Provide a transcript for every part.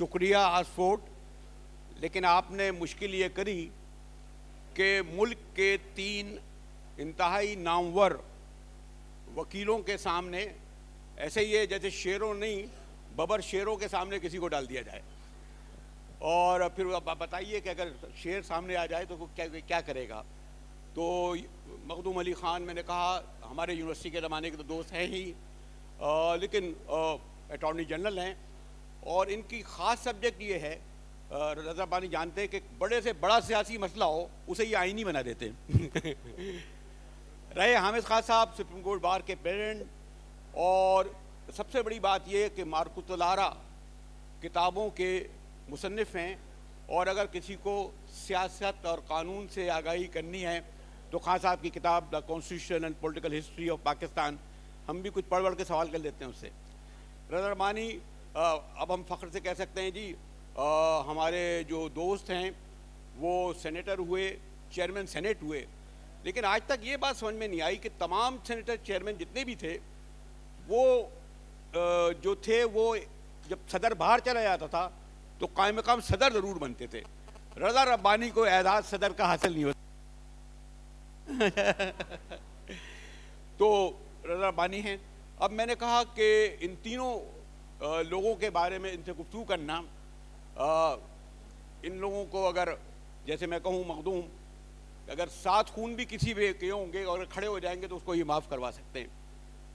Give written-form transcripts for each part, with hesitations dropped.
शुक्रिया आसफोर्ड, लेकिन आपने मुश्किल ये करी कि मुल्क के 3 इंतहाई नामवर वकीलों के सामने ऐसे ही है जैसे शेरों नहीं बबर शेरों के सामने किसी को डाल दिया जाए। और फिर आप बताइए कि अगर शेर सामने आ जाए तो वो क्या क्या करेगा। तो मखदूम अली ख़ान, मैंने कहा हमारे यूनिवर्सिटी के ज़माने के तो दोस्त हैं ही, लेकिन अटॉर्नी जनरल हैं और इनकी ख़ास सब्जेक्ट ये है, रज़ा रब्बानी जानते हैं कि बड़े से बड़ा सियासी मसला हो उसे ये आईनी बना देते हैं। रहे हामिद खान साहब सुप्रीम कोर्ट बार के प्रेसिडेंट, और सबसे बड़ी बात यह कि मार्कुतुल आरा किताबों के मुसन्निफ़ हैं, और अगर किसी को सियासत और कानून से आगाही करनी है तो खान साहब की किताब the constitution and political history of Pakistan, हम भी कुछ पढ़ के सवाल कर लेते हैं उससे। रज़ा रब्बानी, अब हम फ़ख्र से कह सकते हैं जी, हमारे जो दोस्त हैं वो सेनेटर हुए, चेयरमैन सेनेट हुए, लेकिन आज तक ये बात समझ में नहीं आई कि तमाम सेनेटर चेयरमैन जितने भी थे वो जो थे वो जब सदर बाहर चला जाता था तो कायम मकाम सदर ज़रूर बनते थे। रज़ा रब्बानी को एजाज़ सदर का हासिल नहीं होता। तो रज़ा रब्बानी हैं। अब मैंने कहा कि इन तीनों लोगों के बारे में इनसे गुफ्तगू करना, इन लोगों को अगर जैसे मैं कहूँ मखदूम, अगर 7 खून भी किसी भी के होंगे और खड़े हो जाएंगे तो उसको ये माफ़ करवा सकते हैं।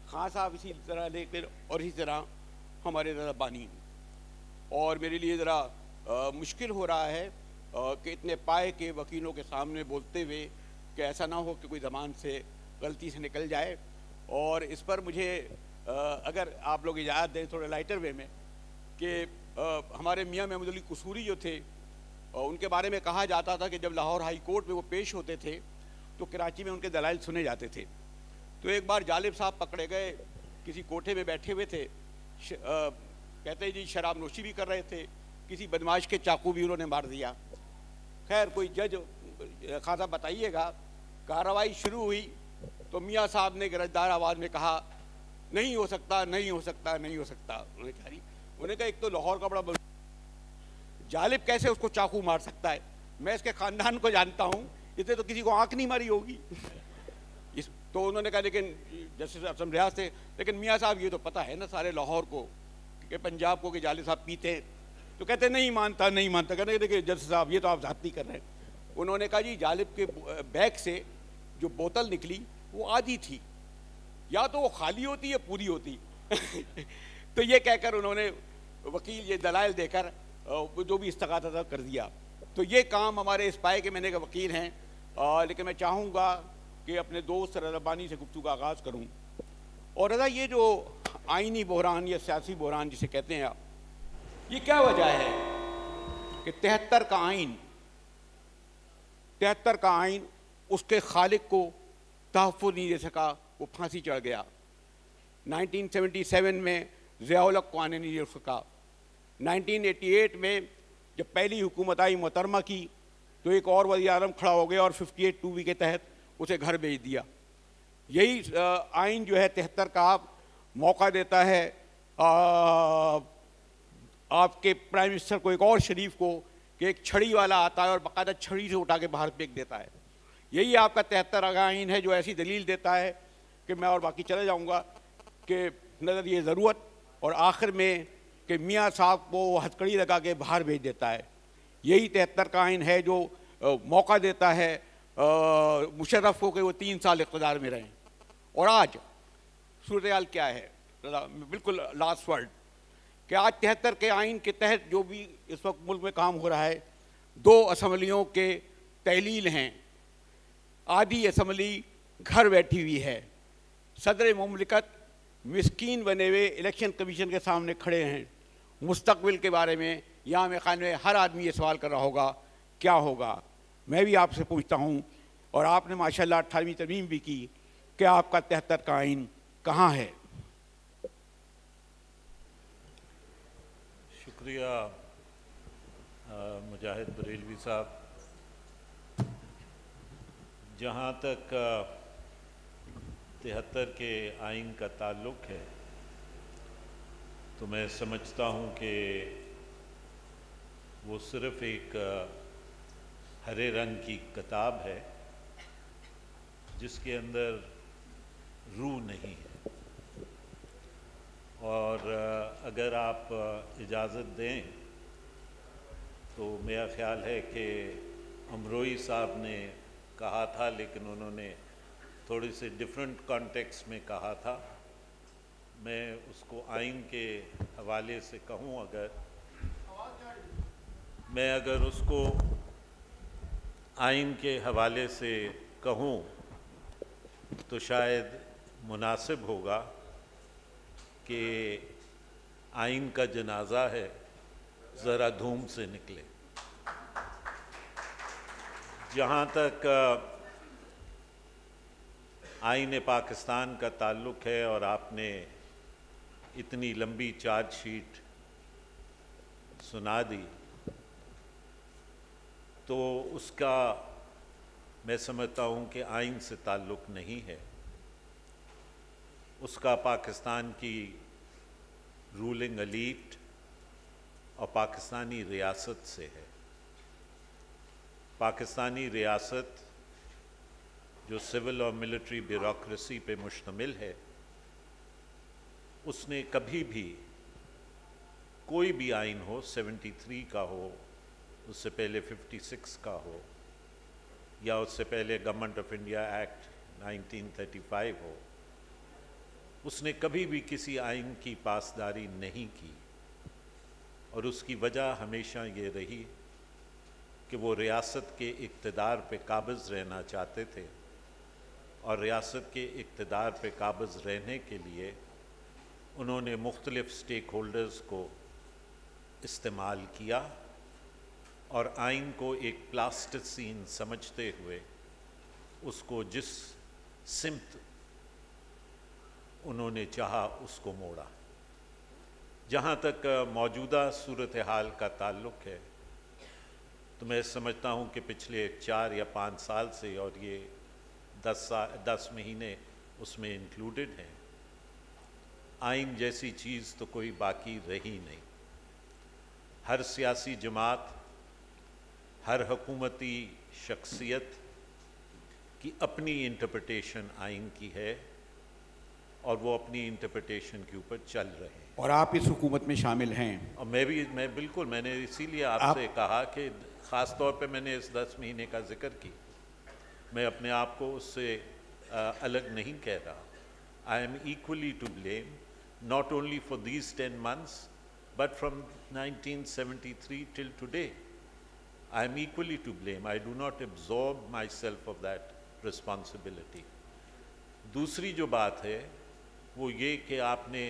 खान साहब इसी तरह लेकर और इसी तरह हमारे रज़ा रब्बानी। और मेरे लिए ज़रा मुश्किल हो रहा है कि इतने पाए के वकीलों के सामने बोलते हुए कि ऐसा ना हो कि कोई ज़बान से गलती से निकल जाए। और इस पर मुझे अगर आप लोग इजाज़त दें थोड़े लाइटर वे में कि हमारे मियाँ महमूद अली कसूरी जो थे, उनके बारे में कहा जाता था कि जब लाहौर हाई कोर्ट में वो पेश होते थे तो कराची में उनके दलाइल सुने जाते थे। तो एक बार जालिब साहब पकड़े गए, किसी कोठे में बैठे हुए थे, कहते हैं जी शराब नोशी भी कर रहे थे, किसी बदमाश के चाकू भी उन्होंने मार दिया। खैर कोई जज, खान साहब बताइएगा, कार्रवाई शुरू हुई तो मियाँ साहब ने गरजदार आवाज़ में कहा नहीं हो सकता, नहीं हो सकता, नहीं हो सकता। उन्होंने कहा एक तो लाहौर का बड़ा जालिब कैसे उसको चाकू मार सकता है, मैं इसके ख़ानदान को जानता हूँ, इसे तो किसी को आँख नहीं मारी होगी। तो उन्होंने कहा लेकिन जस्टिस असम रियाज थे, लेकिन मियाँ साहब ये तो पता है ना सारे लाहौर को कि पंजाब को कि जालिब साहब पीते हैं। तो कहते नहीं मानता, नहीं मानता। कहते देखिए जस्टिस साहब ये तो आप ज़्यादती कर रहे हैं। उन्होंने कहा जी जालिब के बैग से जो बोतल निकली वो आधी थी, या तो वो खाली होती या पूरी होती। तो ये कहकर उन्होंने वकील ये दलाइल देकर जो भी इस्तगासा था कर दिया। तो ये काम हमारे इस पाए के महीने के वकील हैं। लेकिन मैं चाहूँगा कि अपने दोस्त रज़ा रब्बानी से गुफ्तगू का आगाज़ करूँ। और रज़ा, ये जो आइनी बहरान या सियासी बहरान जिसे कहते हैं आप, ये क्या वजह है कि 73 का आइन उसके खालिक को तहफ़्फ़ुज़ नहीं दे सका, वो फांसी चढ़ गया। 1977 में ज़िया-उल हक़ को आने नहीं दे सका। 1988 में जब पहली हुकूमत आई मोहतरमा की तो एक और वज़ीर-ए-आज़म खड़ा हो गया और 58(2)B के तहत उसे घर भेज दिया। यही आइन जो है 73 का मौका देता है आपके प्राइम मिनिस्टर को, एक और शरीफ को, कि एक छड़ी वाला आता है और बाकायदा छड़ी से उठा के बाहर फेंक देता है। यही आपका 73 का आइन है जो ऐसी दलील देता है कि मैं और बाकी चले जाऊंगा कि नज़र ये ज़रूरत और आखिर में कि मियाँ साहब को हथकड़ी लगा के बाहर भेज देता है। यही 73 का आइन है जो मौका देता है मुशर्रफ को कि वो 3 साल इक़्तिदार में रहें। और आज सूरत हाल क्या है, बिल्कुल लास्ट वर्ड, कि आज 73 के आइन के तहत जो भी इस वक्त मुल्क में काम हो रहा है, 2 असम्बलियों के तहलील हैं। आधी असम्बली घर बैठी हुई है, सदर मुमलिकत मिस्कीन बने हुए इलेक्शन कमीशन के सामने खड़े हैं। मुस्तकबिल के बारे में यहाँ में खाने में हर आदमी ये सवाल कर रहा होगा क्या होगा। मैं भी आपसे पूछता हूँ, और आपने माशाल्लाह 18वीं तरमीम भी की, कि आपका 73 का आइन कहाँ है? शुक्रिया मुजाहिद बरेलवी साहब। जहाँ तक 73 के आइन का ताल्लुक़ है तो मैं समझता हूँ कि वो सिर्फ एक हरे रंग की किताब है जिसके अंदर रूह नहीं है। और अगर आप इजाज़त दें तो मेरा ख्याल है कि अमरोई साहब ने कहा था, लेकिन उन्होंने थोड़ी सी डिफरेंट कॉन्टेक्स्ट में कहा था। मैं उसको आइन के हवाले से कहूँ, अगर उसको आइन के हवाले से कहूँ तो शायद मुनासिब होगा कि आइन का जनाजा है, ज़रा धूम से निकले। जहाँ तक आइन पाकिस्तान का ताल्लुक़ है और आपने इतनी लंबी चार्जशीट सुना दी, तो उसका मैं समझता हूँ कि आइन से ताल्लुक़ नहीं है। उसका पाकिस्तान की रूलिंग एलीट और पाकिस्तानी रियासत से है। पाकिस्तानी रियासत जो सिविल और मिलिट्री ब्यूरोक्रेसी पे मुश्तमिल है, उसने कभी भी कोई भी आइन हो, 73 का हो, उससे पहले 56 का हो, या उससे पहले गवर्नमेंट ऑफ इंडिया एक्ट 1935 हो, उसने कभी भी किसी आइन की पासदारी नहीं की। और उसकी वजह हमेशा ये रही कि वो रियासत के इक़्तिदार पे काबिज़ रहना चाहते थे, और रियासत के इक़्तिदार पे काबिज़ रहने के लिए उन्होंने मुख्तलिफ़ स्टेक होल्डर्स को इस्तेमाल किया और आइन को एक प्लास्टिसीन समझते हुए उसको जिस सिमत उन्होंने चाहा उसको मोड़ा। जहाँ तक मौजूदा सूरत हाल का ताल्लुक़ है, तो मैं समझता हूँ कि पिछले 4 या 5 साल से, और ये 10 महीने उसमें इंक्लूडेड हैं, आइन जैसी चीज़ तो कोई बाकी रही नहीं। हर सियासी जमात, हर हुकूमती शख्सियत की अपनी इंटरप्रिटेशन आइन की है और वो अपनी इंटरप्रिटेशन के ऊपर चल रहे हैं। और आप इस हुकूमत में शामिल हैं। और मैं बिल्कुल, मैंने इसीलिए आपसे कहा कि ख़ास तौर पे मैंने इस 10 महीने का जिक्र की। मैं अपने आप को उससे अलग नहीं कह रहा। I am equally to blame, not only for these 10 months but from 1973 till today. I am equally to blame. I do not absorb myself of that responsibility. दूसरी जो बात है वो ये कि आपने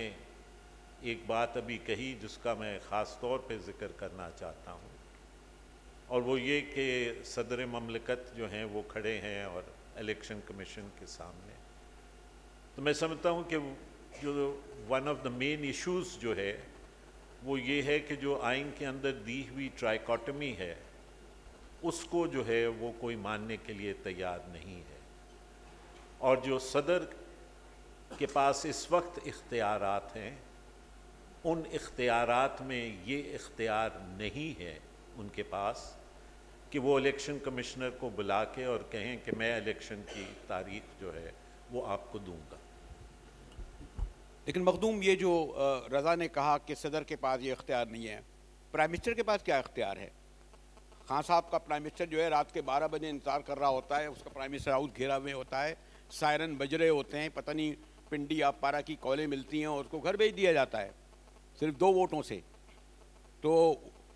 एक बात अभी कही जिसका मैं ख़ास तौर पे ज़िक्र करना चाहता हूँ, और वो ये कि सदर ममलकत जो हैं वो खड़े हैं और इलेक्शन कमीशन के सामने। तो मैं समझता हूँ कि जो one of the main issues जो है वो ये है कि जो आइन के अंदर दी हुई ट्राइकोटमी है उसको जो है वो कोई मानने के लिए तैयार नहीं है। और जो सदर के पास इस वक्त इख्तियारात हैं, उन इख्तियारात में ये इख्तियार नहीं है उनके पास कि वो इलेक्शन कमिश्नर को बुला के और कहें कि मैं इलेक्शन की तारीख जो है वो आपको दूंगा। लेकिन मखदूम, ये जो रज़ा ने कहा कि सदर के पास ये इख्तियार नहीं है, प्राइम मिनिस्टर के पास क्या इख्तियार है? खान साहब का प्राइम मिनिस्टर जो है रात के 12 बजे इंतज़ार कर रहा होता है, उसका प्राइम मिनिस्टर हाउस घेरा हुए होता है, सायरन बज रहे होते हैं, पता नहीं पिंडी या पारा की कॉलें मिलती हैं और उसको घर भेज दिया जाता है सिर्फ 2 वोटों से। तो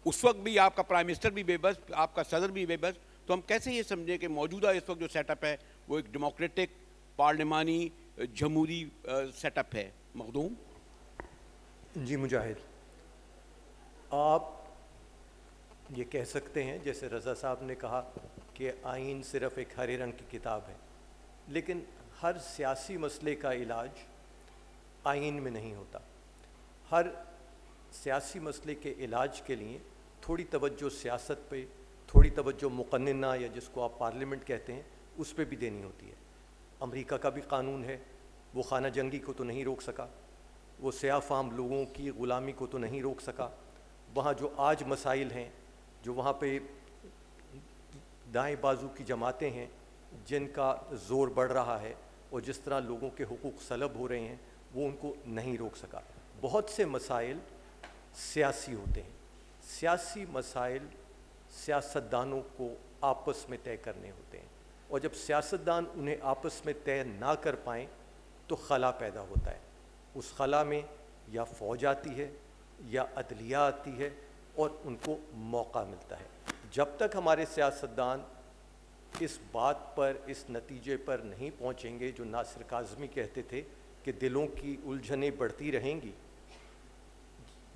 उस वक्त भी आपका प्राइम मिनिस्टर भी बेबस, आपका सदर भी बेबस। तो हम कैसे ये समझें कि मौजूदा इस वक्त जो सेटअप है वो एक डेमोक्रेटिक पार्लिमानी जमहूरी सेटअप है? मखदूम जी मुजाहिद, आप ये कह सकते हैं जैसे रज़ा साहब ने कहा कि आइन सिर्फ़ एक हरे रंग की किताब है, लेकिन हर सियासी मसले का इलाज आइन में नहीं होता। हर सियासी मसले के इलाज के लिए थोड़ी तवज्जो सियासत पे, थोड़ी तवज्जो मुक़न्निना या जिसको आप पार्लियामेंट कहते हैं उस पर भी देनी होती है। अमेरिका का भी कानून है, वो खाना जंगी को तो नहीं रोक सका, वो सियाह फाम लोगों की ग़ुलामी को तो नहीं रोक सका। वहाँ जो आज मसाइल हैं जो वहाँ पे दाएं बाजू की जमातें हैं जिनका ज़ोर बढ़ रहा है और जिस तरह लोगों के हुकूक सलब हो रहे हैं वो उनको नहीं रोक सका। बहुत से मसाइल सियासी होते हैं, सियासी मसाइल सियासतदानों को आपस में तय करने होते हैं, और जब सियासतदान उन्हें आपस में तय ना कर पाएँ तो खला पैदा होता है। उस खला में या फ़ौज आती है या अदलिया आती है और उनको मौका मिलता है। जब तक हमारे सियासतदान इस बात पर, इस नतीजे पर नहीं पहुँचेंगे जो नासिर काज़मी कहते थे कि दिलों की उलझनें बढ़ती रहेंगी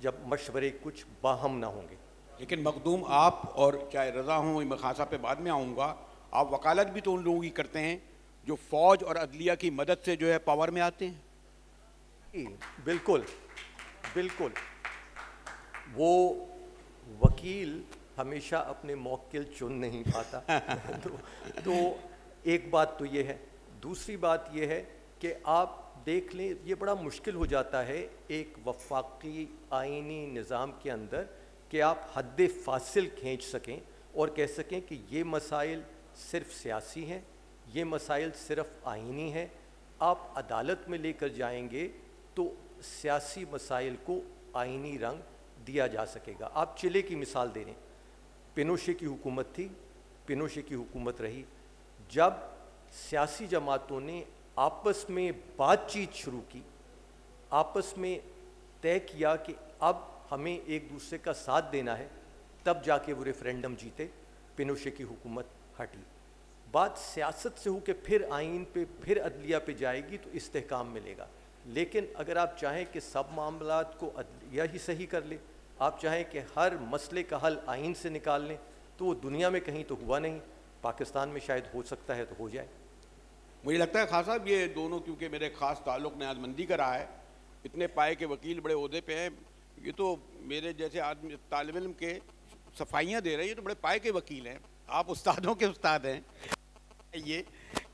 जब मशवरे कुछ बाहम ना होंगे। लेकिन मखदूम, आप और चाहे रज़ा हों, मैं खान साहब पे बाद में आऊँगा, आप वकालत भी तो उन लोगों की करते हैं जो फ़ौज और अदलिया की मदद से जो है पावर में आते हैं। बिल्कुल बिल्कुल। वो वकील हमेशा अपने मौकिल चुन नहीं पाता। तो एक बात तो ये है। दूसरी बात ये है कि आप देख लें, ये बड़ा मुश्किल हो जाता है एक वफाकी आइनी निज़ाम के अंदर कि आप हद फासिल खींच सकें और कह सकें कि ये मसाइल सिर्फ सियासी हैं, ये मसाइल सिर्फ आइनी हैं। आप अदालत में लेकर जाएंगे तो सियासी मसाइल को आइनी रंग दिया जा सकेगा। आप चिले की मिसाल दे रहे, पिनोशे की हुकूमत थी, पिनोशे की हुकूमत रही। जब सियासी जमातों ने आपस में बातचीत शुरू की, आपस में तय किया कि अब हमें एक दूसरे का साथ देना है, तब जाके वो रेफरेंडम जीते, पिनोशे की हुकूमत हटी। बात सियासत से हो के फिर आइन पे, फिर अदलिया पे जाएगी तो इस्तेहकाम मिलेगा। लेकिन अगर आप चाहें कि सब मामलात को अदलिया ही सही कर ले, आप चाहें कि हर मसले का हल आइन से निकाल लें, तो वो दुनिया में कहीं तो हुआ नहीं, पाकिस्तान में शायद हो सकता है तो हो जाए। मुझे लगता है खान साहब ये दोनों, क्योंकि मेरे ख़ास ताल्लुक़ न्याज़मंदी का रहा है, इतने पाए के वकील बड़े ओहदे पे हैं, ये तो मेरे जैसे आदमी तालिब इल्म के सफाइयाँ दे रहे हैं, ये तो बड़े पाए के वकील हैं, आप उस्तादों के उस्ताद हैं। ये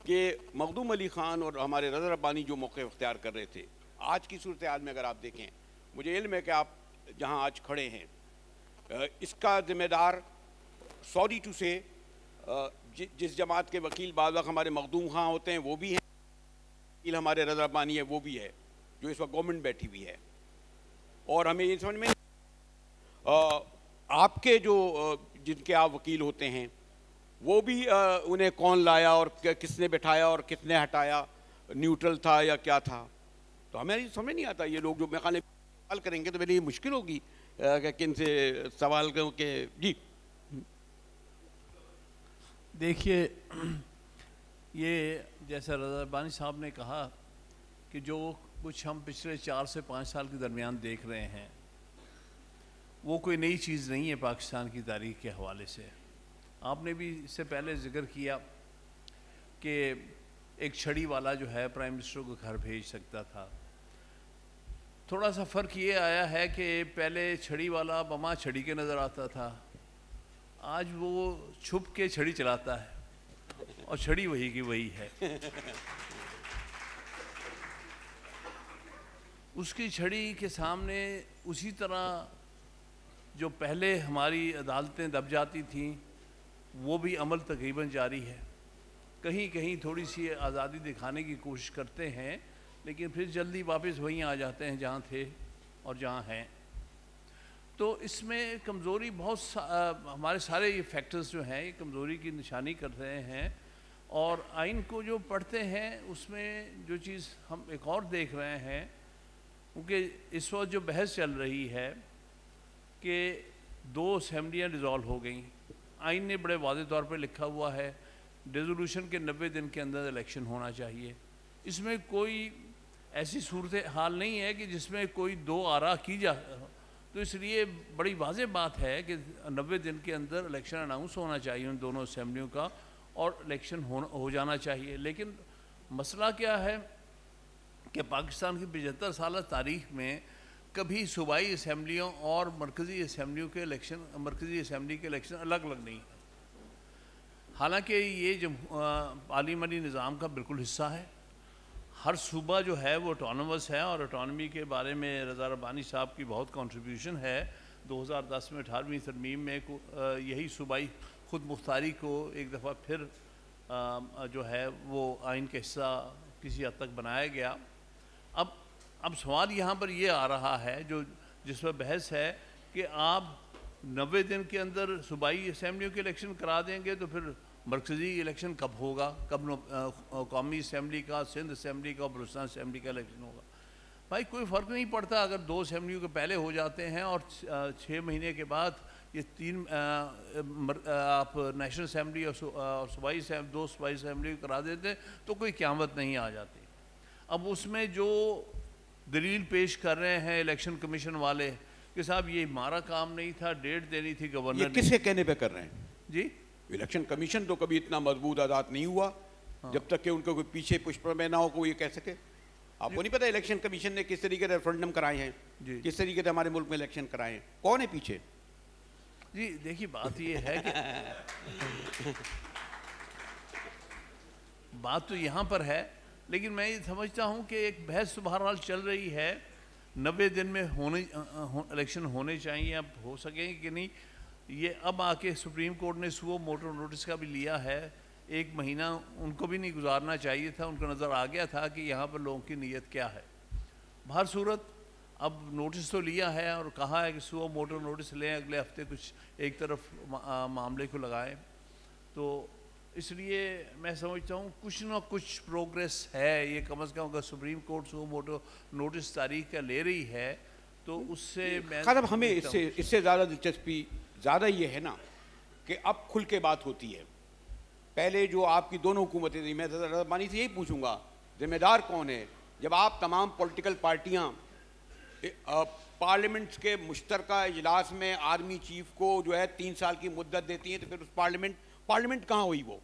कि मखदूम अली ख़ान और हमारे रज़ा रब्बानी जो मौक़िफ़ इख्तियार कर रहे थे, आज की सूरत हाल में अगर आप देखें, मुझे इल्म है कि आप जहाँ आज खड़े हैं इसका ज़िम्मेदार सॉरी टू से जिस जमात के वकील बाद वक्त हमारे मखदूम खां होते हैं वो भी हैं, वकील हमारे रज़ा रब्बानी है वो भी है, जो इस वक्त गवर्नमेंट बैठी हुई है। और हमें ये समझ में आपके जो जिनके आप वकील होते हैं वो भी उन्हें कौन लाया और किसने बैठाया और किसने हटाया, न्यूट्रल था या क्या था, तो हमें समझ नहीं आता। ये लोग जो मेरे सवाल करेंगे तो मेरे लिए मुश्किल होगी कि किन से सवाल करूँ कि जी। देखिए, ये जैसा रज़ा रब्बानी साहब ने कहा कि जो कुछ हम पिछले 4 से 5 साल के दरमियान देख रहे हैं वो कोई नई चीज़ नहीं है पाकिस्तान की तारीख़ के हवाले से। आपने भी इससे पहले ज़िक्र किया कि एक छड़ी वाला जो है प्राइम मिनिस्टर को घर भेज सकता था। थोड़ा सा फ़र्क ये आया है कि पहले छड़ी वाला बमा छड़ी के नज़र आता था, आज वो छुप के छड़ी चलाता है और छड़ी वही की वही है। उसकी छड़ी के सामने उसी तरह जो पहले हमारी अदालतें दब जाती थीं वो भी अमल तकरीबन जारी है। कहीं कहीं थोड़ी सी आज़ादी दिखाने की कोशिश करते हैं लेकिन फिर जल्दी वापस वहीं आ जाते हैं जहाँ थे और जहाँ हैं। तो इसमें कमज़ोरी हमारे सारे ये फैक्टर्स जो हैं ये कमज़ोरी की निशानी कर रहे हैं। और आइन को जो पढ़ते हैं उसमें जो चीज़ हम एक और देख रहे हैं, क्योंकि इस वक्त जो बहस चल रही है कि 2 असेंबलियाँ डिज़ोल्व हो गई, आइन ने बड़े वाज़ेह तौर पर लिखा हुआ है रेजोल्यूशन के 90 दिन के अंदर इलेक्शन होना चाहिए। इसमें कोई ऐसी सूरत हाल नहीं है कि जिसमें कोई 2 आरा की जा, तो इसलिए बड़ी वाज़ेह बात है कि 90 दिन के अंदर इलेक्शन अनाउंस होना चाहिए उन दोनों असेंबलियों का और इलेक्शन हो जाना चाहिए। लेकिन मसला क्या है कि पाकिस्तान की 75 साल तारीख़ में कभी सूबाई असेंबलियों और मरकज़ी असेंबलियों के इलेक्शन, मरकज़ी असेंबली के इलेक्शन अलग अलग नहीं। हालांकि ये जो पार्लियामानी निज़ाम का बिल्कुल हिस्सा है, हर सूबा जो है वो ऑटोनमस है और ऑटोनमी के बारे में रज़ा रब्बानी साहब की बहुत कंट्रीब्यूशन है। 2010 में 18वीं तरमीम में यही सूबाई ख़ुद मुख्तारी को एक दफ़ा फिर जो है वो आइन का हिस्सा किसी हद तक बनाया गया। अब सवाल यहाँ पर ये आ रहा है जो जिस पर बहस है कि आप 90 दिन के अंदर सूबाई असम्बलियों के इलेक्शन करा देंगे तो फिर मरकज़ी इलेक्शन कब होगा, कब कौमी असम्बली का, सिंध असम्बली का और बलूचिस्तान असम्बली का इलेक्शन होगा। भाई कोई फ़र्क नहीं पड़ता अगर 2 असम्बलियों के पहले हो जाते हैं और 6 महीने के बाद ये 3 आप नेशनल असम्बली और सूबाई 2 सूबाई असम्बली करा देते हैं तो कोई क़यामत नहीं आ जाती। अब उसमें जो दलील पेश कर रहे हैं इलेक्शन कमीशन वाले कि साहब ये हमारा काम नहीं था, डेट देनी थी गवर्नर, ये किसके कहने पे कर रहे हैं जी? इलेक्शन कमीशन तो कभी इतना मजबूत आज़ाद नहीं हुआ जब तक कि उनको कोई पीछे पुष्प में ना हो कोई ये कह सके। आपको नहीं पता इलेक्शन कमीशन ने किस तरीके से रेफरेंडम कराए हैं, किस तरीके से हमारे मुल्क में इलेक्शन कराए हैं, कौन है पीछे? जी देखिए बात ये है कि बात तो यहाँ पर है, लेकिन मैं ये समझता हूँ कि एक बहस बहरहाल चल रही है 90 दिन में इलेक्शन होने चाहिए, अब हो सकेंगे कि नहीं। ये अब आके सुप्रीम कोर्ट ने सुओ मोटो नोटिस का भी लिया है, 1 महीना उनको भी नहीं गुजारना चाहिए था, उनको नज़र आ गया था कि यहाँ पर लोगों की नीयत क्या है। बाहर सूरत अब नोटिस तो लिया है और कहा है कि सुओ मोटो नोटिस लें, अगले हफ्ते कुछ एक तरफ मामले को लगाएं। तो इसलिए मैं समझता हूँ कुछ ना कुछ प्रोग्रेस है, ये कम से कम अगर supreme court suo motu notice तारीख का ले रही है तो उससे मैं खैर हमें इससे ज़्यादा दिलचस्पी ज़्यादा ये है ना कि अब खुल के बात होती है। पहले जो आपकी दोनों हुकूमतें थी, मैं रब्बानी से यही पूछूंगा जिम्मेदार कौन है जब आप तमाम पॉलिटिकल पार्टियां पार्लियामेंट के मुश्तरका इजलास में आर्मी चीफ को जो है 3 साल की मुद्दत देती हैं, तो फिर उस पार्लियामेंट कहाँ हुई? वो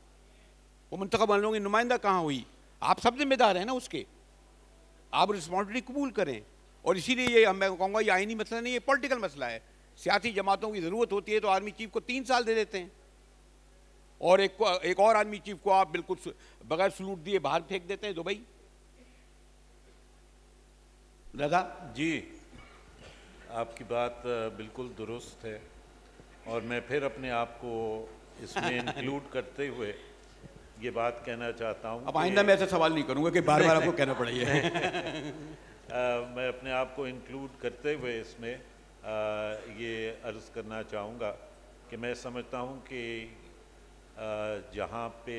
मुंतखब लोगों की नुमाइंदा कहाँ हुई? आप सब जिम्मेदार हैं ना उसके, आप रिस्पॉन्सिबिलिटी कबूल करें। और इसीलिए ये मैं कहूँगा ये आइनी मसला नहीं, ये पॉलिटिकल मसला है। सियासी जमातों की ज़रूरत होती है तो आर्मी चीफ को 3 साल दे देते हैं और एक और आर्मी चीफ को आप बिल्कुल बगैर सलूट दिए बाहर फेंक देते हैं दुबई। रजा जी, आपकी बात बिल्कुल दुरुस्त है और मैं फिर अपने आप को इसमें इंक्लूड करते हुए ये बात कहना चाहता हूँ। अब आइंदा मैं ऐसा सवाल नहीं करूँगा कि बार बार आपको कहना पड़ेगा। मैं अपने आप को इंक्लूड करते हुए इसमें ये अर्ज़ करना चाहूँगा कि मैं समझता हूँ कि जहाँ पे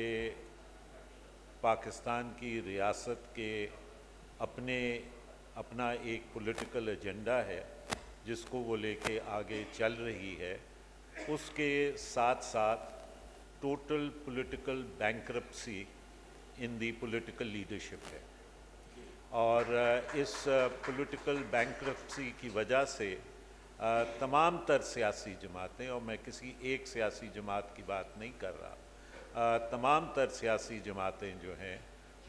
पाकिस्तान की रियासत के अपना एक पॉलिटिकल एजेंडा है जिसको वो लेके आगे चल रही है, उसके साथ साथ total political bankruptcy in the political leadership है। और इस पॉलिटिकल बैंक्रप्सी की वजह से तमाम तर सियासी जमातें, और मैं किसी एक सियासी जमात की बात नहीं कर रहा, तमाम तर सियासी जमातें जो हैं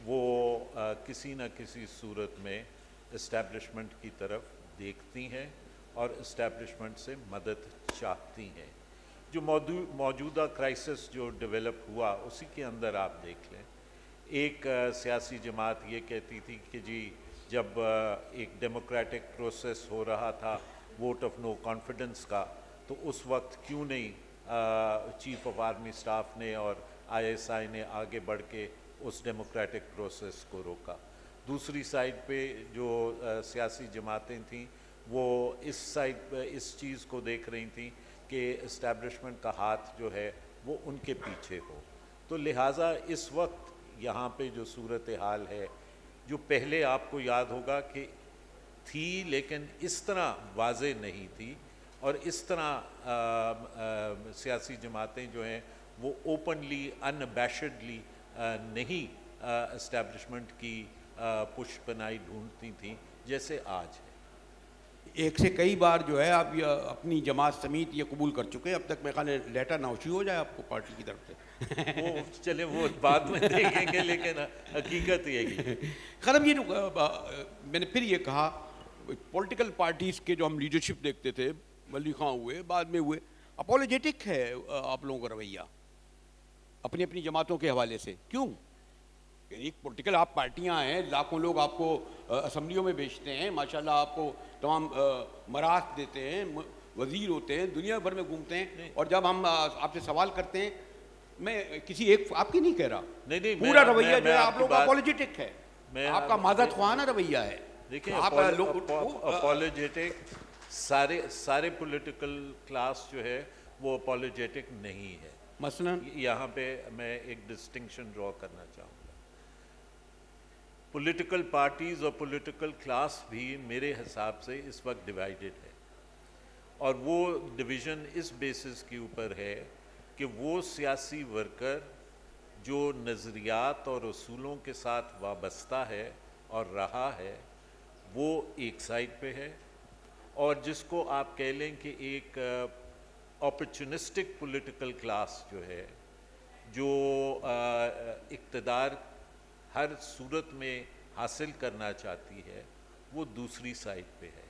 वो किसी न किसी सूरत में इस्टेब्लिशमेंट की तरफ देखती हैं और इस्टेब्लिशमेंट से मदद चाहती हैं। जो मौजूदा क्राइसिस जो डेवलप हुआ उसी के अंदर आप देख लें, एक सियासी जमात ये कहती थी कि जी जब एक डेमोक्रेटिक प्रोसेस हो रहा था वोट ऑफ नो कॉन्फिडेंस का, तो उस वक्त क्यों नहीं चीफ ऑफ आर्मी स्टाफ ने और ISI ने आगे बढ़ के उस डेमोक्रेटिक प्रोसेस को रोका। दूसरी साइड पे जो सियासी जमातें थीं वो इस चीज़ को देख रही थी कि इस्टेब्लिशमेंट का हाथ जो है वो उनके पीछे हो। तो लिहाजा इस वक्त यहाँ पे जो सूरत हाल है, जो पहले आपको याद होगा कि थी लेकिन इस तरह वाज़े नहीं थी और इस तरह सियासी जमातें जो हैं वो ओपनली अनअबैशडली नहीं इस्टेब्लिशमें की पुष्पनाई ढूंढती थी जैसे आज है। एक से कई बार जो है आप ये अपनी जमात समेत ये कबूल कर चुके हैं, अब तक मैं ख्याल लेटर नाउशी हो जाए आपको पार्टी की तरफ से। वो चले वो बाद में देखेंगे, लेकिन हकीकत ये है। खैर ये मैंने फिर ये कहा पॉलिटिकल पार्टीज़ के जो हम लीडरशिप देखते थे, वली खां हुए, बाद में हुए, अपोलोजेटिक है आप लोगों का रवैया अपनी अपनी जमातों के हवाले से। क्यों? एक पॉलिटिकल आप पार्टियां हैं, लाखों लोग आपको असम्बलियों में भेजते हैं, माशाल्लाह आपको तमाम मराहत देते हैं, वजीर होते हैं, दुनिया भर में घूमते हैं, और जब हम आपसे सवाल करते हैं, मैं किसी एक आपकी नहीं कह रहा, नहीं, पूरा रवैया जो है आप लोगों का अपॉलोजेटिक है, आपका माजत ख्वाना रवैया है। देखिए, आप अपॉलोजेटिक सारे पॉलिटिकल क्लास जो है वो अपॉलोजेटिक नहीं है। मसलन यहाँ पे मैं एक डिस्टिंक्शन ड्रॉ करना चाहूँगा। पॉलिटिकल पार्टीज़ और पॉलिटिकल क्लास भी मेरे हिसाब से इस वक्त डिवाइडेड है, और वो डिवीज़न इस बेसिस के ऊपर है कि वो सियासी वर्कर जो नज़रियात और उसूलों के साथ वाबस्ता है और रहा है वो एक साइड पे है, और जिसको आप कह लें कि एक अपॉर्चुनिस्टिक पॉलिटिकल क्लास जो है, जो इक़्तिदार हर सूरत में हासिल करना चाहती है, वो दूसरी साइड पे है।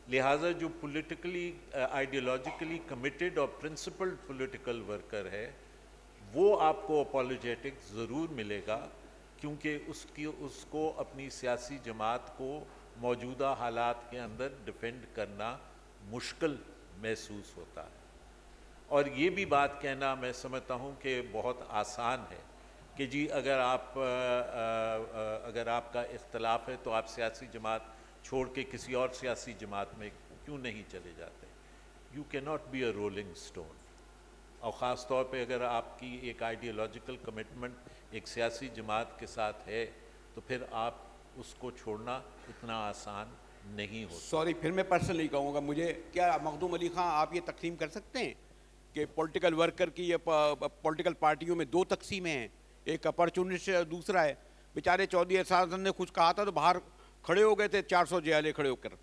लिहाजा जो पॉलिटिकली आइडियोलॉजिकली कमिटेड और प्रिंसिपल्ड पॉलिटिकल वर्कर है वो आपको अपॉलोजेटिक ज़रूर मिलेगा, क्योंकि उसको अपनी सियासी जमात को मौजूदा हालात के अंदर डिफेंड करना मुश्किल महसूस होता है। और ये भी बात कहना मैं समझता हूँ कि बहुत आसान है कि जी अगर आपका इख्तलाफ है तो आप सियासी जमात छोड़ के किसी और सियासी जमात में क्यों नहीं चले जाते। You can not be a rolling stone, और ख़ास तौर पे अगर आपकी एक आइडियोलॉजिकल कमिटमेंट एक सियासी जमात के साथ है तो फिर आप उसको छोड़ना इतना आसान नहीं हो। सॉरी, फिर मैं पर्सनली कहूँगा, मुझे क्या मखदूम अली ख़ान आप ये तकसीम कर सकते हैं कि पॉलिटिकल वर्कर की या पॉलिटिकल पार्टियों में दो तकसीमें हैं, एक अपॉर्चुनिस्ट है, दूसरा है बेचारे चौधरी एहसान ने कुछ कहा था तो बाहर खड़े हो गए थे 400 जयाले खड़े होकर,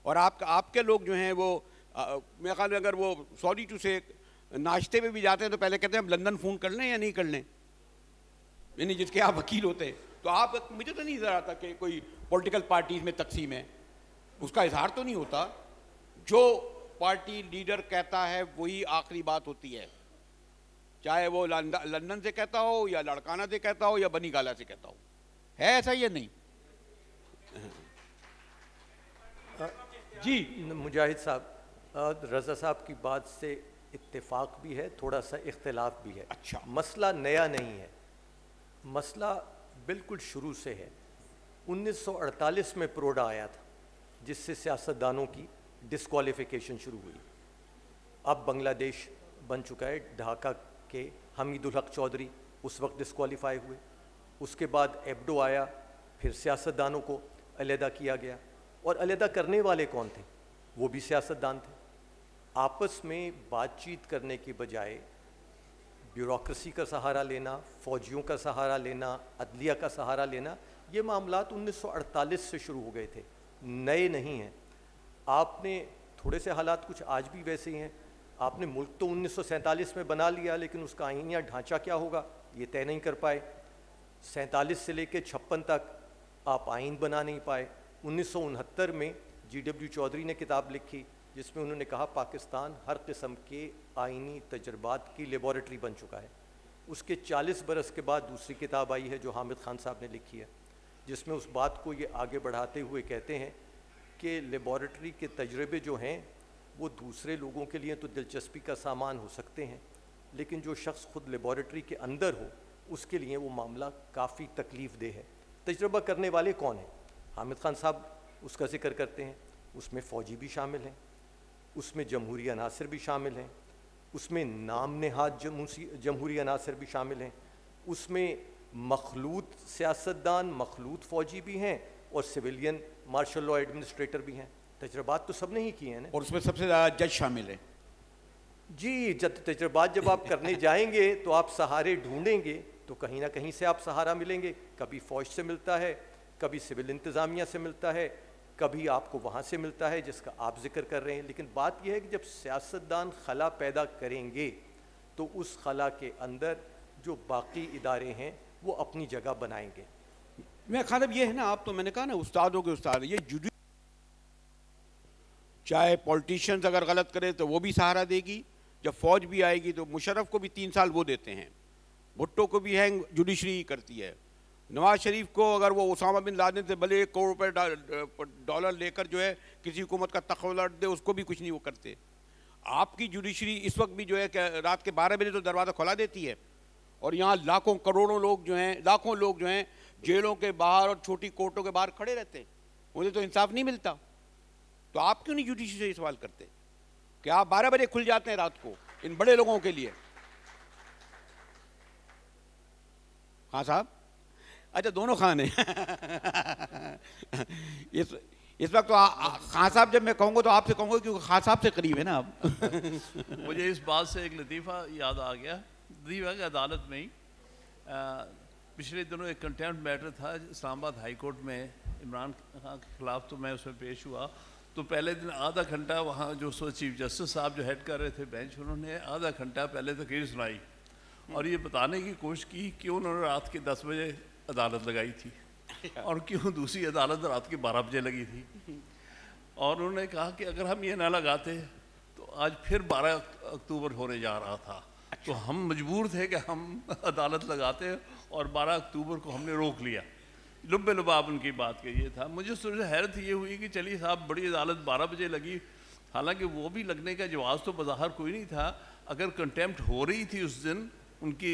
और आपके लोग जो हैं वो मेरे ख्याल में अगर वो सॉरी टू से नाश्ते पे भी जाते हैं तो पहले कहते हैं हम लंदन फ़ोन कर लें या नहीं कर लें, यानी जिसके आप वकील होते हैं। तो आप मुझे तो नहीं नज़र आता कि कोई पॉलिटिकल पार्टीज़ में तकसीम है, उसका इजहार तो नहीं होता, जो पार्टी लीडर कहता है वही आखिरी बात होती है, चाहे वो लंदन से कहता हो या लड़काना से कहता हो या बनी गाला से कहता हो। है ऐसा या नहीं? जी मुजाहिद साहब, रज़ा साहब की बात से इत्तेफाक भी है, थोड़ा सा इख्तिलाफ भी है। अच्छा, मसला नया नहीं है, मसला बिल्कुल शुरू से है। 1948 में प्रोडा आया था जिससे सियासतदानों की डिस्क्वालिफिकेशन शुरू हुई। अब बांग्लादेश बन चुका है, ढाका के हमीदुल हक चौधरी उस वक्त डिस्क्वालीफाई हुए, उसके बाद एब्डो आया, फिर सियासतदानों को अलहदा किया गया, और अलहदा करने वाले कौन थे? वो भी सियासतदान थे। आपस में बातचीत करने की बजाय ब्यूरोक्रेसी का सहारा लेना, फ़ौजियों का सहारा लेना, अदलिया का सहारा लेना, ये मामलात 1948 से शुरू हो गए थे, नए नहीं हैं। आपने थोड़े से हालात कुछ आज भी वैसे ही हैं। आपने मुल्क तो 1947 में बना लिया, लेकिन उसका आईनी ढांचा क्या होगा ये तय नहीं कर पाए। 47 से लेकर 56 तक आप आइन बना नहीं पाए। 1969 में GW चौधरी ने किताब लिखी जिसमें उन्होंने कहा पाकिस्तान हर किस्म के आइनी तजर्बात की लेबॉरेटरी बन चुका है। उसके 40 बरस के बाद दूसरी किताब आई है जो हामिद खान साहब ने लिखी है, जिसमें उस बात को ये आगे बढ़ाते हुए कहते हैं कि लेबॉरेटरी के तजर्बे जो हैं वो दूसरे लोगों के लिए तो दिलचस्पी का सामान हो सकते हैं, लेकिन जो शख्स खुद लेबॉरेटरी के अंदर हो उसके लिए वो मामला काफ़ी तकलीफ़ देह है। तजर्बा करने वाले कौन हैं? हामिद खान साहब उसका जिक्र करते हैं, उसमें फ़ौजी भी शामिल हैं, उसमें जमहूरी अनासर भी शामिल हैं, उसमें नाम नहाद जमहूरी अनासर भी शामिल हैं, उसमें मखलूत सियासतदान, मखलूत फ़ौजी भी हैं, और सिविलियन मार्शल लॉ एडमिनिस्ट्रेटर भी हैं। तजर्बात तो सब ने ही किए हैं ना, और उसमें सबसे ज़्यादा जज शामिल हैं। जी, तजर्बात जब आप करने जाएंगे तो आप सहारे ढूंढेंगे तो कहीं ना कहीं से आप सहारा मिलेंगे। कभी फ़ौज से मिलता है, कभी सिविल इंतज़ामिया से मिलता है, कभी आपको वहाँ से मिलता है जिसका आप जिक्र कर रहे हैं। लेकिन बात यह है कि जब सियासतदान खला पैदा करेंगे तो उस खला के अंदर जो बाकी इदारे हैं वो अपनी जगह बनाएंगे। मैं खालब ये है ना, आप तो मैंने कहा ना उस्तादों के उस्ताद, ये जुडी चाहे पॉलिटिशियंस अगर गलत करे तो वो भी सहारा देगी, जब फौज भी आएगी तो मुशर्रफ को भी 3 साल वो देते हैं, भुट्टो को भी हैंग जुडिशरी करती है, नवाज शरीफ को अगर वो उसामा बिन लादेन से भले 1 करोड़ रुपए डॉलर लेकर जो है किसी हुकूमत का तखवला दे, उसको भी कुछ नहीं वो करते। आपकी जुडिशरी इस वक्त भी जो है रात के 12 बजे तो दरवाज़ा खुला देती है, और यहाँ लाखों करोड़ों लोग जो हैं, लाखों लोग जो हैं जेलों के बाहर और छोटी कोर्टों के बाहर खड़े रहते हैं, उन्हें तो इंसाफ नहीं मिलता। तो आप क्यों नहीं जुडिशरी से सवाल करते कि आप 12 बजे खुल जाते हैं रात को इन बड़े लोगों के लिए? हाँ साहब, अच्छा दोनों खान हैं इस वक्त तो खान साहब जब मैं कहूँगा तो आपसे कहूँगा क्योंकि खान साहब से करीब है ना आप मुझे इस बात से एक लतीफ़ा याद आ गया। लतीफ़ा की अदालत में ही पिछले दिनों एक कंटेम्प्ट मैटर था इस्लामाबाद हाई कोर्ट में इमरान खान के ख़िलाफ़, तो मैं उसमें पेश हुआ। तो पहले दिन आधा घंटा वहाँ जो चीफ जस्टिस साहब जो हेड कर रहे थे बेंच, उन्होंने आधा घंटा पहले तकरीर सुनाई और ये बताने की कोशिश की कि उन्होंने रात के 10 बजे अदालत लगाई थी और क्यों दूसरी अदालत रात के 12 बजे लगी थी। और उन्होंने कहा कि अगर हम ये ना लगाते तो आज फिर 12 अक्टूबर होने जा रहा था, तो हम मजबूर थे कि हम अदालत लगाते और 12 अक्टूबर को हमने रोक लिया। लुब्बे लुबाब उनकी बात का ये था। मुझे थोड़ी हैरत ये हुई कि चलिए साहब बड़ी अदालत 12 बजे लगी, हालांकि वो भी लगने का जवाब तो बज़ाहिर कोई नहीं था। अगर कंटेम्प्ट हो रही थी उस दिन उनकी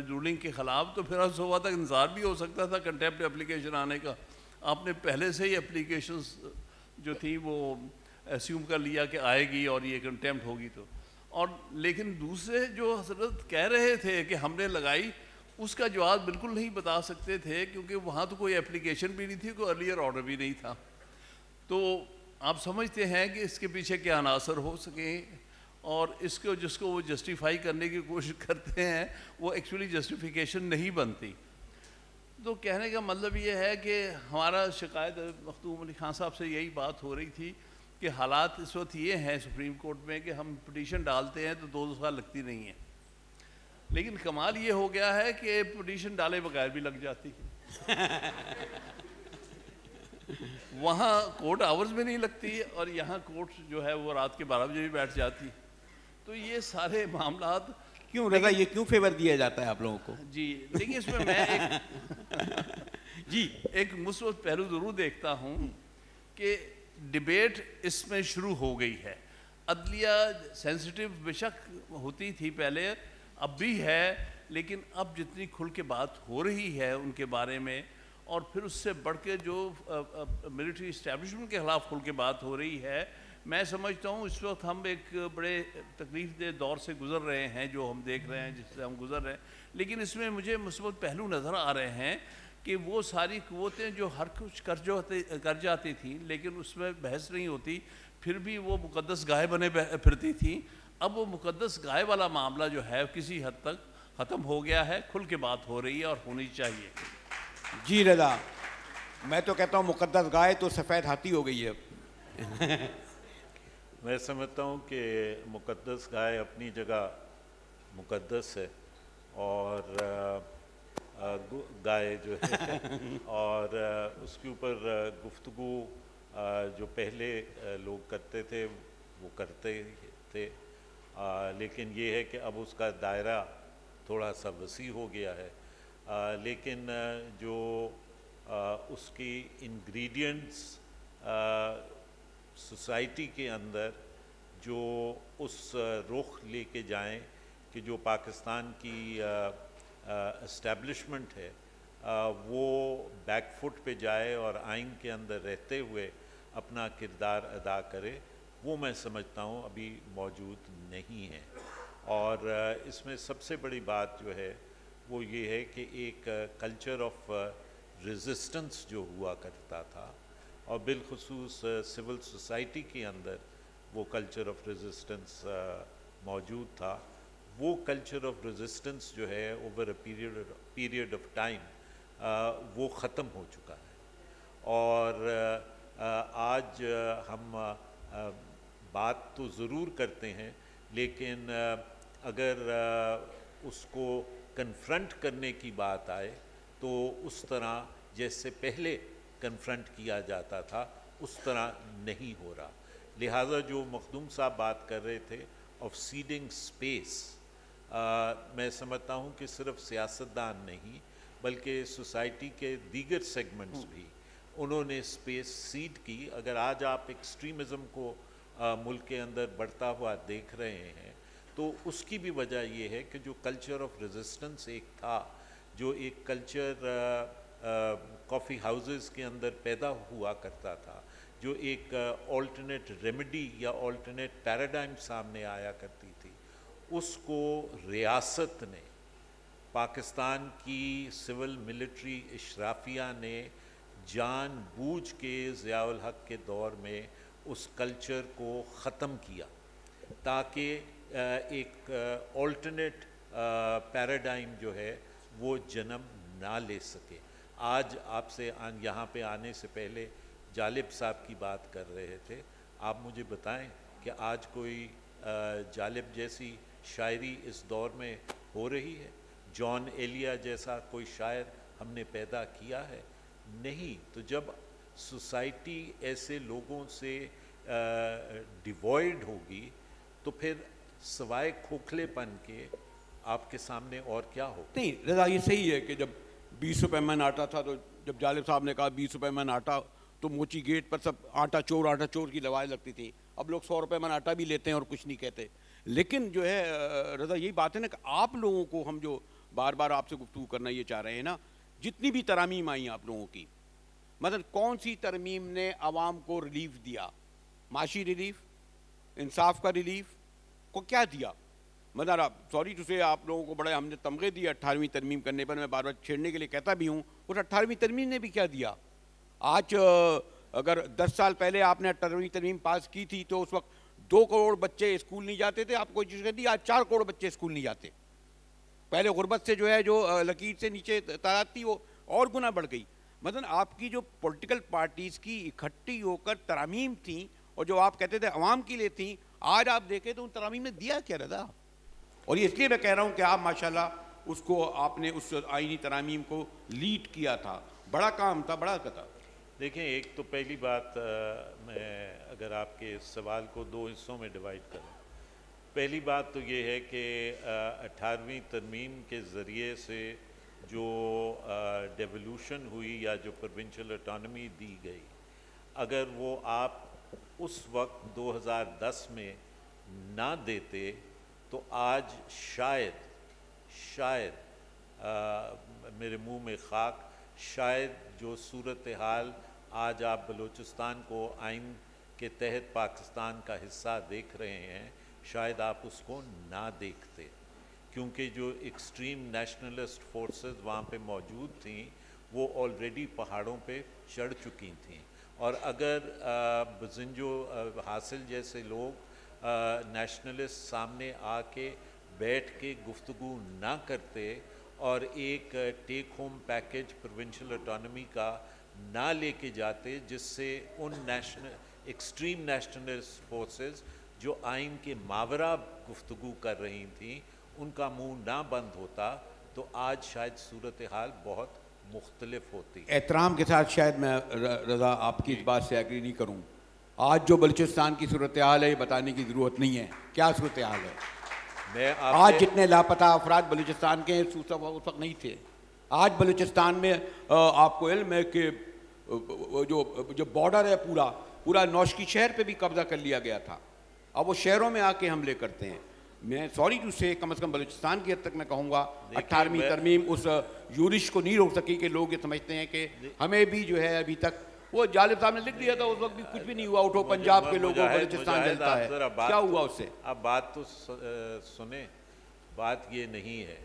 रूलिंग के ख़िलाफ़ तो फिर सुबह तक इंतज़ार भी हो सकता था कंटेम्प्ट एप्लीकेशन आने का। आपने पहले से ही एप्लीकेशंस जो थी वो एस्यूम कर लिया कि आएगी और ये कंटेम्प्ट होगी तो। और लेकिन दूसरे जो हजरत कह रहे थे कि हमने लगाई, उसका जवाब बिल्कुल नहीं बता सकते थे क्योंकि वहाँ तो कोई एप्लीकेशन भी नहीं थी, कोई अर्लियर ऑर्डर भी नहीं था। तो आप समझते हैं कि इसके पीछे क्या अनासर हो सके, और इसको जिसको वो जस्टिफाई करने की कोशिश करते हैं वो एक्चुअली जस्टिफिकेशन नहीं बनती। तो कहने का मतलब ये है कि हमारा शिकायत मखदूम अली खान साहब से यही बात हो रही थी कि हालात इस वक्त ये हैं सुप्रीम कोर्ट में कि हम पिटीशन डालते हैं तो 2 साल लगती नहीं है, लेकिन कमाल ये हो गया है कि पिटीशन डाले बगैर भी लग जाती है वहाँ कोर्ट आवर्स में नहीं लगती और यहाँ कोर्ट जो है वो रात के 12 बजे भी बैठ जाती है। तो ये सारे मामलात क्यों रज़ा, ये क्यों फेवर दिया जाता है आप लोगों को? जी देखिए, इसमें मैं जी एक मुस्बत पहलू ज़रूर देखता हूँ कि डिबेट इसमें शुरू हो गई है। अदलिया सेंसिटिव बेशक होती थी पहले, अब भी है, लेकिन अब जितनी खुल के बात हो रही है उनके बारे में, और फिर उससे बढ़ के जो मिलिट्री इस्टेब्लिशमेंट के ख़िलाफ़ खुल के बात हो रही है, मैं समझता हूँ इस वक्त हम एक बड़े तकलीफ़देह दौर से गुज़र रहे हैं जो हम देख रहे हैं, जिससे हम गुज़र रहे हैं। लेकिन इसमें मुझे मुस्बत पहलू नज़र आ रहे हैं कि वो सारी क़ुव्वतें जो हर कुछ कर जाती थीं लेकिन उसमें बहस नहीं होती, फिर भी वो मुक़द्दस गाय बने फिरती थी। अब वो मुक़द्दस गाय वाला मामला जो है किसी हद तक ख़त्म हो गया है, खुल के बात हो रही है और होनी चाहिए। जी रज़ा, मैं तो कहता हूँ मुक़द्दस गाय तो सफ़ेद हाथी हो गई है मैं समझता हूँ कि मुक़द्दस गाय अपनी जगह मुक़द्दस है और गाय जो है और उसके ऊपर गुफ्तगू जो पहले लोग करते थे वो करते थे, लेकिन ये है कि अब उसका दायरा थोड़ा सा वसी हो गया है। लेकिन जो उसकी इंग्रेडिएंट्स सोसाइटी के अंदर जो उस रुख लेके जाएं कि जो पाकिस्तान की एस्टेब्लिशमेंट है वो बैकफुट पे जाए और आइन के अंदर रहते हुए अपना किरदार अदा करे, वो मैं समझता हूँ अभी मौजूद नहीं है। और इसमें सबसे बड़ी बात जो है वो ये है कि एक कल्चर ऑफ रेजिस्टेंस जो हुआ करता था और बिलखुसूस सिविल सोसाइटी के अंदर वो कल्चर ऑफ रेजिस्टेंस मौजूद था, वो कल्चर ऑफ रेजिस्टेंस जो है over a period of time वो ख़त्म हो चुका है। और आज हम बात तो ज़रूर करते हैं, लेकिन अगर उसको कन्फ्रंट करने की बात आए तो उस तरह जैसे पहले कन्फ्रंट किया जाता था उस तरह नहीं हो रहा। लिहाजा जो मखदूम साहब बात कर रहे थे ऑफ सीडिंग स्पेस, मैं समझता हूँ कि सिर्फ सियासतदान नहीं बल्कि सोसाइटी के दीगर सेगमेंट्स भी उन्होंने स्पेस सीड की। अगर आज आप एक्सट्रीमिज़म को मुल्क के अंदर बढ़ता हुआ देख रहे हैं तो उसकी भी वजह ये है कि जो कल्चर ऑफ रेजिस्टेंस एक था, जो एक कल्चर कॉफ़ी हाउसेस के अंदर पैदा हुआ करता था, जो एक ऑल्टरनेट रेमेडी या ऑल्टरनेट पैराडाइम सामने आया करती थी, उसको रियासत ने, पाकिस्तान की सिविल मिलिट्री इशराफिया ने जानबूझ के ज़ियाउल हक के दौर में उस कल्चर को ख़त्म किया ताकि एक ऑल्टरनेट पैराडाइम जो है वो जन्म ना ले सके। आज आपसे यहाँ पे आने से पहले जालिब साहब की बात कर रहे थे, आप मुझे बताएं कि आज कोई जालिब जैसी शायरी इस दौर में हो रही है? जॉन एलिया जैसा कोई शायर हमने पैदा किया है? नहीं। तो जब सोसाइटी ऐसे लोगों से डिवॉइड होगी तो फिर सवाए खोखलेपन के आपके सामने और क्या हो? नहीं रज़ा, ये सही है कि जब 20 रुपये मन आटा था तो जब जालिब साहब ने कहा 20 रुपये मन आटा, तो मोची गेट पर सब आटा चोर की लवाएं लगती थी। अब लोग 100 रुपये मन आटा भी लेते हैं और कुछ नहीं कहते। लेकिन जो है रज़ा, यही बात है ना कि आप लोगों को हम जो बार बार आपसे गुफ्तगू करना ये चाह रहे हैं ना, जितनी भी तरमीम आई आप लोगों की, मतलब कौन सी तरमीम ने आवाम को रिलीफ दिया? माशी रिलीफ, इंसाफ का रिलीफ को क्या दिया? मतलब सॉरी टू से आप लोगों को बड़े हमने तमगे दिए 18वीं तरमीम करने पर, मैं बार बार छेड़ने के लिए कहता भी हूँ। उस 18वीं तरमीम ने भी क्या दिया? आज अगर 10 साल पहले आपने 18वीं तरमीम पास की थी तो उस वक्त 2 करोड़ बच्चे स्कूल नहीं जाते थे, आपको चीज़ कहती, आज 4 करोड़ बच्चे स्कूल नहीं जाते। पहले गुर्बत से जो है जो लकीर से नीचे तादाद थी वो और गुना बढ़ गई। मतलब आपकी जो पॉलिटिकल पार्टीज़ की इकट्ठी होकर तरमीम थी और जो आप कहते थे अवाम के लिए थी, आज आप देखें तो उन तरमीम ने दिया क्या रज़ा? और ये इसलिए मैं कह रहा हूँ कि आप माशाल्लाह उसको आपने उस आईनी तरमीम को लीड किया था, बड़ा काम था, बड़ा कथा। देखें, एक तो पहली बात मैं अगर आपके इस सवाल को 2 हिस्सों में डिवाइड करूँ, पहली बात तो ये है कि 18वीं तरमीम के ज़रिए से जो डेवोल्यूशन हुई या जो प्रोविंशियल ऑटोनमी दी गई, अगर वो आप उस वक्त 2010 में ना देते तो आज शायद मेरे मुंह में खाक, शायद जो सूरत हाल आज आप बलूचिस्तान को आइन के तहत पाकिस्तान का हिस्सा देख रहे हैं, शायद आप उसको ना देखते, क्योंकि जो एक्सट्रीम नेशनलिस्ट फोर्सेस वहाँ पे मौजूद थीं वो ऑलरेडी पहाड़ों पे चढ़ चुकी थीं। और अगर बजिंजो हासिल जैसे लोग नेशनलिस्ट सामने आके बैठ के गुफ्तगू ना करते और एक take home package provincial autonomy का ना लेके जाते, जिससे उन एक्सट्रीम नेशनलिस्ट फोर्सेस जो आइन के मावरा गुफ्तगू कर रही थीं उनका मुंह ना बंद होता तो आज शायद सूरत हाल बहुत मुख्तलिफ होती। एहतराम के साथ शायद मैं रज़ा आपकी इस बात से एग्री नहीं करूं। आज जो बलूचिस्तान की सूरत हाल है ये बताने की ज़रूरत नहीं है क्या सूरत हाल है। मैं आज जितने लापता अफराद बलूचिस्तान के उस वक्त नहीं थे। आज बलूचिस्तान में आपको इल्म है कि जो बॉर्डर है पूरा नौशकी शहर पे भी कब्जा कर लिया गया था। अब वो शहरों में आके हमले करते हैं। मैं सॉरी टू से कम से कम बलूचिस्तान की हद तक मैं कहूँगा 18वीं तरमीम उस यूरिश को नहीं रोक सकी कि लोग ये समझते हैं कि हमें भी जो है अभी तक, वो जालिब साहब ने लिख दिया था उस वक्त भी कुछ भी नहीं हुआ, उठो पंजाब के लोगों को बलूचिस्तान जलता है, क्या हुआ उससे? अब बात तो सुने, बात ये नहीं है,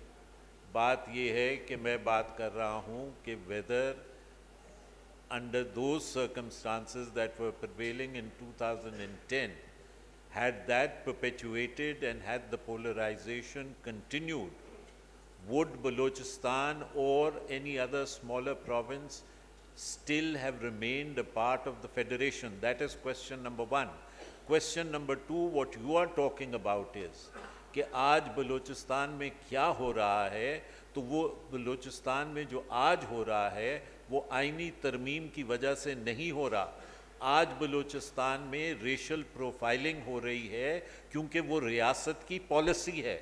बात ये है कि मैं बात कर रहा हूँ कि weather under those circumstances that were prevailing in 2010, had that perpetuated and had the polarization continued, would Balochistan or any other smaller province still have remained a part of the federation? That is question number one. Question number two, what you are talking about is कि आज बलूचिस्तान में क्या हो रहा है, तो वो बलूचिस्तान में जो आज हो रहा है वो आईनी तरमीम की वजह से नहीं हो रहा। आज बलूचिस्तान में रेशल प्रोफाइलिंग हो रही है क्योंकि वो रियासत की पॉलिसी है।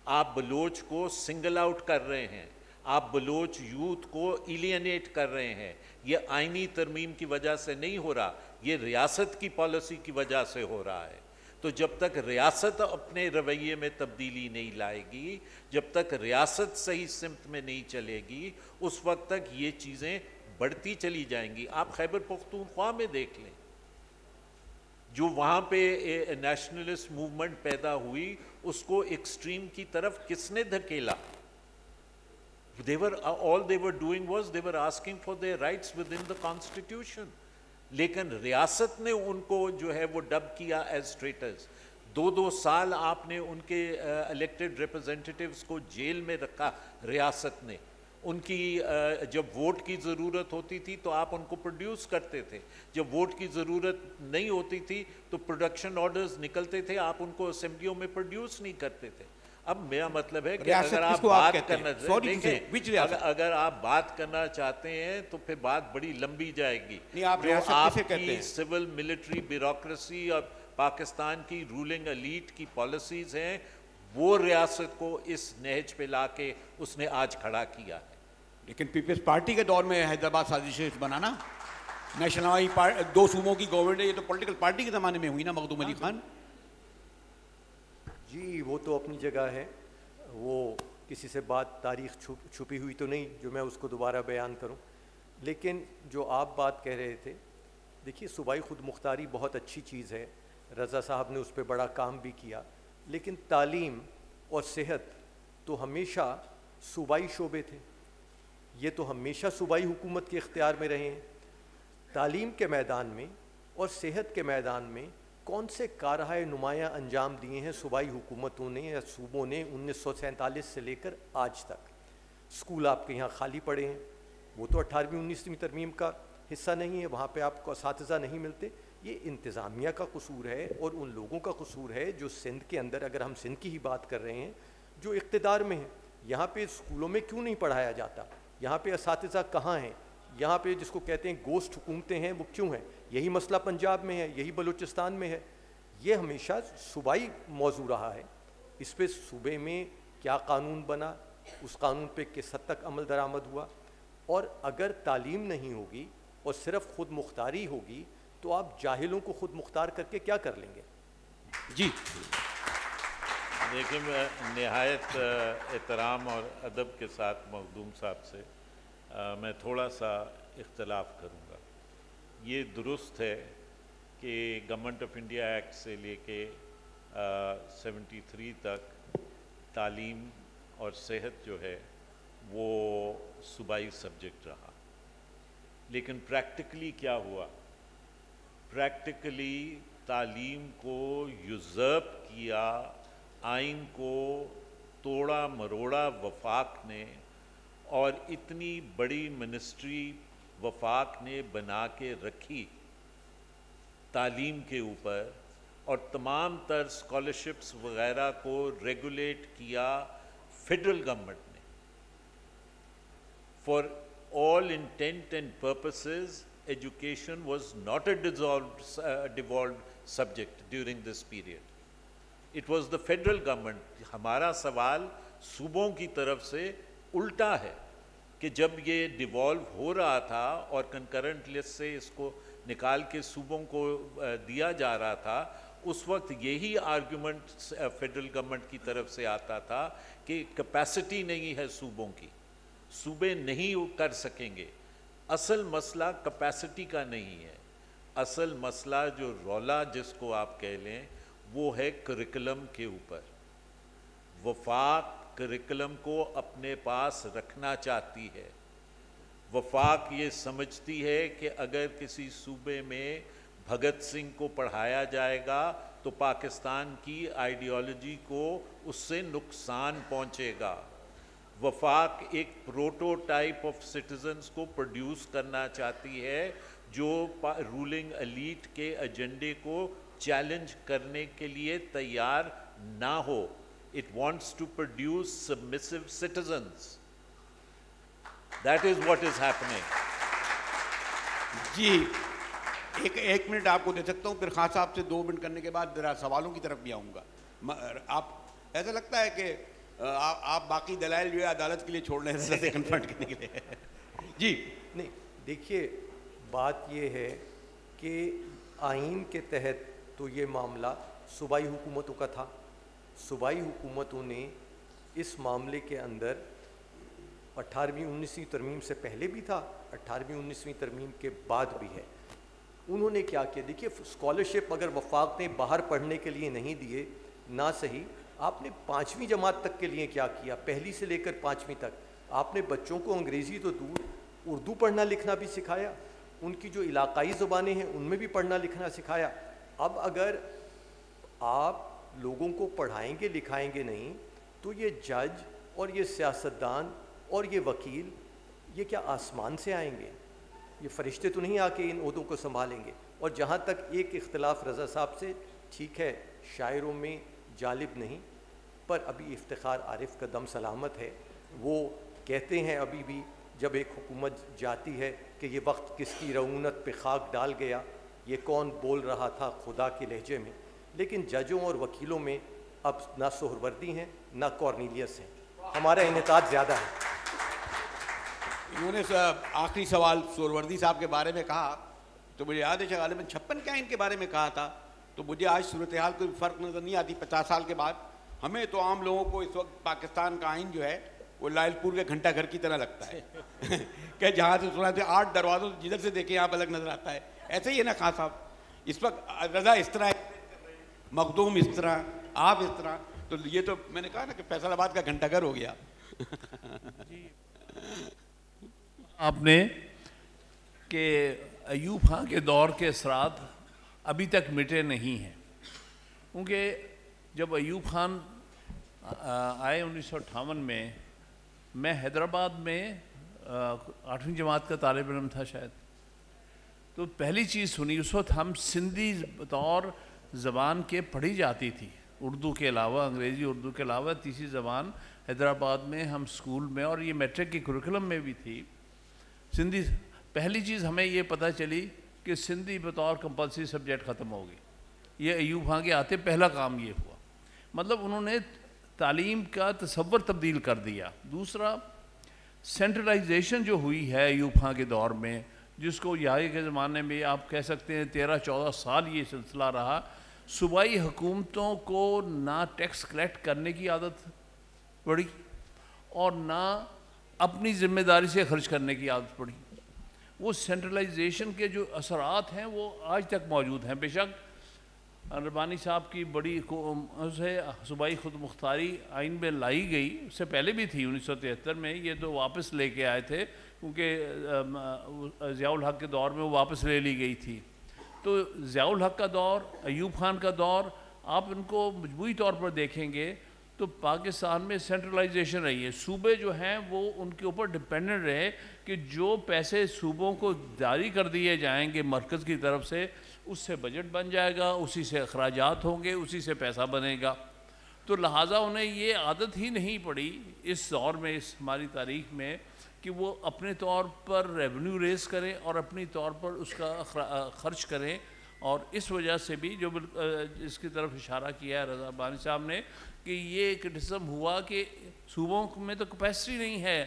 आप बलोच को सिंगल आउट कर रहे हैं, आप बलोच यूथ को इलियनेट कर रहे हैं। ये आईनी तरमीम की वजह से नहीं हो रहा, ये रियासत की पॉलिसी की वजह से हो रहा है। तो जब तक रियासत अपने रवैये में तब्दीली नहीं लाएगी, जब तक रियासत सही सिमत में नहीं चलेगी, उस वक्त तक ये चीज़ें बढ़ती चली जाएंगी। आप खैबर पख्तूनख्वा में देख लें, जो वहाँ पे नेशनलिस्ट मूवमेंट पैदा हुई, उसको एक्सट्रीम की तरफ किसने धकेला? all they were doing was they were asking for their rights within the constitution. लेकिन रियासत ने उनको जो है वो डब किया एज ट्रेटर्स। 2-2 साल आपने उनके इलेक्टेड रिप्रेजेंटेटिव्स को जेल में रखा रियासत ने। उनकी जब वोट की ज़रूरत होती थी तो आप उनको प्रोड्यूस करते थे, जब वोट की ज़रूरत नहीं होती थी तो प्रोडक्शन ऑर्डर्स निकलते थे, आप उनको असेंबलियों में प्रोड्यूस नहीं करते थे। अब मेरा मतलब है कि अगर आप बात करना अगर आप बात करना चाहते हैं तो फिर बात बड़ी लंबी जाएगी। जो आपकी सिविल मिलिट्री ब्यूरोक्रेसी और पाकिस्तान की रूलिंग एलीट की पॉलिसीज हैं, वो रियासत को इस नहज पे लाके उसने आज खड़ा किया है। लेकिन पीपल्स पार्टी के दौर में हैदराबाद साजिश बनाना, नेशनल 2 सूबों की गवर्नमेंट है, ये तो पॉलिटिकल पार्टी के ज़माने में हुई ना मखदूम अली खान जी। वो तो अपनी जगह है, वो किसी से बात तारीख छुपी हुई तो नहीं जो मैं उसको दोबारा बयान करूं। लेकिन जो आप बात कह रहे थे, देखिए सूबाई खुद मुख्तारी बहुत अच्छी चीज़ है, रज़ा साहब ने उस पर बड़ा काम भी किया, लेकिन तालीम और सेहत तो हमेशा सूबाई शोबे थे, ये तो हमेशा सूबाई हुकूमत के इख्तियार में रहे हैं। तालीम के मैदान में और सेहत के मैदान में कौन से कारहाय नुमायाँ अंजाम दिए हैं सूबाई हुकूमतों ने या सूबों ने 1947 से लेकर आज तक? स्कूल आपके यहाँ खाली पड़े हैं, वो तो 18वीं 19वीं तरमीम का हिस्सा नहीं है, वहाँ पे आपको असातिज़ा नहीं मिलते। ये इंतज़ामिया का कसूर है और उन लोगों का कसूर है जो सिंध के अंदर, अगर हम सिंध की ही बात कर रहे हैं, जो इक़्तिदार में है। यहाँ पे स्कूलों में क्यों नहीं पढ़ाया जाता? यहाँ पे असातिज़ा कहाँ हैं? यहाँ पे जिसको कहते हैं गोश्त हुकूमतें हैं, वो क्यों हैं? यही मसला पंजाब में है, यही बलूचिस्तान में है। ये हमेशा सूबाई मौजू रहा है। इस पे सूबे में क्या कानून बना, उस कानून पे किस हद तक अमल दरामद हुआ, और अगर तालीम नहीं होगी और सिर्फ खुद मुख्तारी होगी तो आप जाहिलों को खुद मुख्तार करके क्या कर लेंगे? जी देखिए, मैं नहायत एहतराम और अदब के साथ मखदूम साहब से मैं थोड़ा सा इख्तलाफ करूँगा। ये दुरुस्त है कि गवर्नमेंट ऑफ इंडिया एक्ट से लेके 73 तक तालीम और सेहत जो है वो सूबाई सब्जेक्ट रहा, लेकिन प्रैक्टिकली क्या हुआ? प्रैक्टिकली तालीम को यूज़र्प किया, आइन को तोड़ा मरोड़ा वफाक ने, और इतनी बड़ी मिनिस्ट्री वफाक ने बना के रखी तालीम के ऊपर, और तमाम तर स्कॉलरशिप्स वगैरह को रेगुलेट किया फेडरल गवर्नमेंट ने। For all intent and purposes, education was not a devolved subject during this period. It was the federal government. हमारा सवाल सूबों की तरफ से उल्टा है कि जब ये डिवॉल्व हो रहा था और कंकरेंट लिस्ट से इसको निकाल के सूबों को दिया जा रहा था, उस वक्त यही आर्गुमेंट फेडरल गवर्नमेंट की तरफ से आता था कि कैपेसिटी नहीं है सूबों की, सूबे नहीं कर सकेंगे। असल मसला कैपेसिटी का नहीं है, असल मसला जो रौला जिसको आप कह लें वो है करिकुलम के ऊपर। वफाक करिकुलम को अपने पास रखना चाहती है। वफाक ये समझती है कि अगर किसी सूबे में भगत सिंह को पढ़ाया जाएगा तो पाकिस्तान की आइडियोलॉजी को उससे नुकसान पहुंचेगा। वफाक एक प्रोटोटाइप ऑफ सिटीजन्स को प्रोड्यूस करना चाहती है जो रूलिंग एलीट के एजेंडे को चैलेंज करने के लिए तैयार ना हो। It wants to produce submissive citizens. That is what is happening. जी, एक मिनट आपको दे सकता हूँ, फिर खान साहब से 2 मिनट करने के बाद जरा सवालों की तरफ भी आऊँगा। आप ऐसा लगता है कि आप बाकी दलाइल जो है अदालत के लिए छोड़ रहे हैं से कन्फ्रंट करने के लिए। जी नहीं, देखिए बात ये है कि आइन के तहत तो ये मामला सूबाई हुकूमतों का था। सूबाई हुकूमतों ने इस मामले के अंदर 18वीं 19वीं तरमीम से पहले भी था, 18वीं 19वीं तरमीम के बाद भी है। उन्होंने क्या किया, देखिए स्कॉलरशिप अगर वफाक ने बाहर पढ़ने के लिए नहीं दिए ना सही, आपने 5वीं जमात तक के लिए क्या किया, पहली से लेकर 5वीं तक आपने बच्चों को अंग्रेज़ी तो दूर, उर्दू पढ़ना लिखना भी सिखाया, उनकी जो इलाकाई ज़ुबानें हैं उनमें भी पढ़ना लिखना सिखाया। अब अगर आप लोगों को पढ़ाएंगे लिखाएंगे नहीं तो ये जज और ये सियासतदान और ये वकील ये क्या आसमान से आएंगे? ये फरिश्ते तो नहीं आके इन ओहदों को संभालेंगे। और जहाँ तक एक इख्तलाफ रज़ा साहब से, ठीक है शायरों में जालिब नहीं, पर अभी इफ्तिखार आरिफ का दम सलामत है। वो कहते हैं अभी भी जब एक हुकूमत जाती है कि ये वक्त किसकी रऊनत पे खाक डाल गया, ये कौन बोल रहा था खुदा के लहजे में। लेकिन जजों और वकीलों में अब ना सोहरवर्दी हैं ना कॉर्नीलियस हैं, हमारा इनेताज ज़्यादा है। इन्होंने आखिरी सवाल सोहरवर्दी साहब के बारे में कहा तो मुझे याद है गालिबन 56 क्या इनके बारे में कहा था, तो मुझे आज सूरत हाल कोई फ़र्क नज़र नहीं आती 50 साल के बाद। हमें तो आम लोगों को इस वक्त पाकिस्तान का आइन जो है वो लायलपुर के घंटा घर की तरह लगता है कि जहाँ से सुना थे 8 दरवाज़ों जिधर से देखे आप अलग नज़र आता है। ऐसे ही है ना खान साहब, इस वक्त रज़ा इस तरह, मखदूम इस तरह, आप इस तरह, तो ये तो मैंने कहा ना कि फैसलाबाद का घंटा घर हो गया। आपने कि अयूब खां के दौर के असरात अभी तक मिटे नहीं हैं, क्योंकि जब अयूब खान आए 1958 में, मैं हैदराबाद में 8वीं जमात का तालिब इल्म था शायद, तो पहली चीज़ सुनी उस वक्त हम सिंधी बतौर ज़बान के पढ़ी जाती थी, उर्दू के अलावा, अंग्रेज़ी उर्दू के अलावा तीसरी ज़बान हैदराबाद में हम स्कूल में, और ये मैट्रिक के कुरिकुलम में भी थी सिंधी। पहली चीज़ हमें ये पता चली कि सिंधी बतौर कंपलसरी सब्जेक्ट ख़त्म हो गई। ये अयूब खां के आते पहला काम ये हुआ, मतलब उन्होंने तालीम का तसव्वुर तब्दील कर दिया। दूसरा, सेंट्रलाइजेशन जो हुई है अयूब खां के दौर में, जिसको यहाँ के ज़माने में आप कह सकते हैं 13-14 साल ये सिलसिला रहा, सूबाई हुकूमतों को ना टैक्स कलेक्ट करने की आदत पड़ी और ना अपनी ज़िम्मेदारी से ख़र्च करने की आदत पड़ी। वो सेंट्रलाइजेशन के जो असरात हैं वो आज तक मौजूद हैं। बेशक रब्बानी साहब की बड़ी उसे सूबाई खुद मुख्तारी आइन में लाई गई, उससे पहले भी थी 1973 में, ये तो वापस लेके आए थे क्योंकि ज़ियाउल हक के दौर में वो वापस ले ली गई थी। तो ज़ियाउल हक का दौर, अयूब खान का दौर, आप इनको मजमूई तौर पर देखेंगे तो पाकिस्तान में सेंट्रलाइजेशन रही है। सूबे जो हैं वो उनके ऊपर डिपेंडेंट रहे कि जो पैसे सूबों को जारी कर दिए जाएंगे मरकज़ की तरफ से, उससे बजट बन जाएगा, उसी से अखराजात होंगे, उसी से पैसा बनेगा। तो लिहाजा उन्हें ये आदत ही नहीं पड़ी इस दौर में, इस हमारी तारीख़ में, कि वो अपने तौर पर रेवेन्यू रेस करें और अपनी तौर पर उसका ख़र्च करें। और इस वजह से भी जो इसकी तरफ इशारा किया है रज़ा बानी साहब ने कि ये क्रिटिसिज्म हुआ कि सूबों में तो कैपेसिटी नहीं है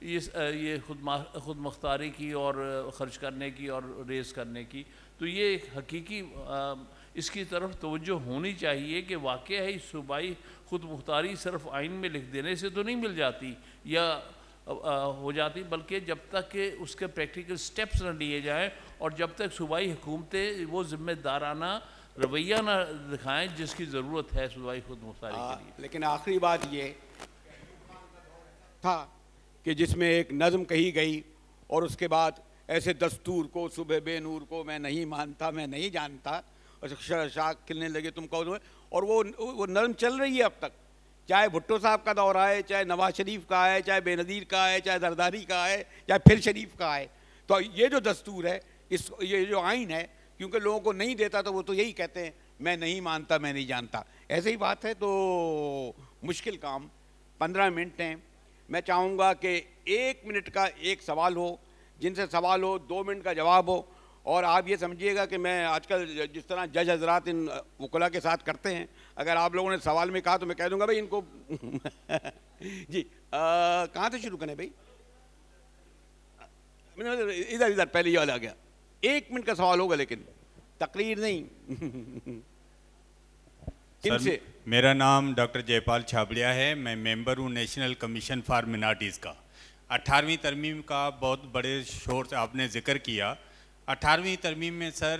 ये खुद मुख्तारी की और ख़र्च करने की और रेस करने की। तो ये हकीकी इसकी तरफ तवज्जो होनी चाहिए कि वाक़ई है सूबाई खुद मुख्तारी सिर्फ आइन में लिख देने से तो नहीं मिल जाती या हो जाती, बल्कि जब तक कि उसके प्रैक्टिकल स्टेप्स न लिए जाएँ और जब तक सूबाई हुकूमतें वो ज़िम्मेदाराना रवैया ना दिखाएं जिसकी ज़रूरत है सूबाई खुद मुख्तारी के लिए। लेकिन आखिरी बात ये था कि जिसमें एक नज़म कही गई और उसके बाद ऐसे दस्तूर को सुबह बेनूर को मैं नहीं मानता, मैं नहीं जानता, और शाख खिलने लगे तुम कौन, और वो नज़म चल रही है अब तक, चाहे भुट्टो साहब का दौर आए, चाहे नवाज शरीफ का आए, चाहे बेनज़ीर का आए, चाहे जरदारी का आए, चाहे फिर शरीफ का आए। तो ये जो दस्तूर है, ये जो आइन है, क्योंकि लोगों को नहीं देता तो वो तो यही कहते हैं मैं नहीं मानता, मैं नहीं जानता। ऐसे ही बात है। तो मुश्किल काम, 15 मिनट हैं। मैं चाहूँगा कि 1 मिनट का एक सवाल हो, जिनसे सवाल हो 2 मिनट का जवाब हो, और आप ये समझिएगा कि मैं आजकल जिस तरह जज हजरात इन वकला के साथ करते हैं, अगर आप लोगों ने सवाल में कहा तो मैं कह दूंगा भाई इनको जी कहाँ से शुरू करें भाई? इधर इधर पहले ये वाला आ गया। 1 मिनट का सवाल होगा लेकिन तकरीर नहीं। सर, मेरा नाम डॉक्टर जयपाल छाबड़िया है। मैं मेंबर हूँ नेशनल कमीशन फॉर मिनॉरिटीज़ का। 18वीं तरमीम का बहुत बड़े शोर से आपने जिक्र किया। 18वीं तरमीम में सर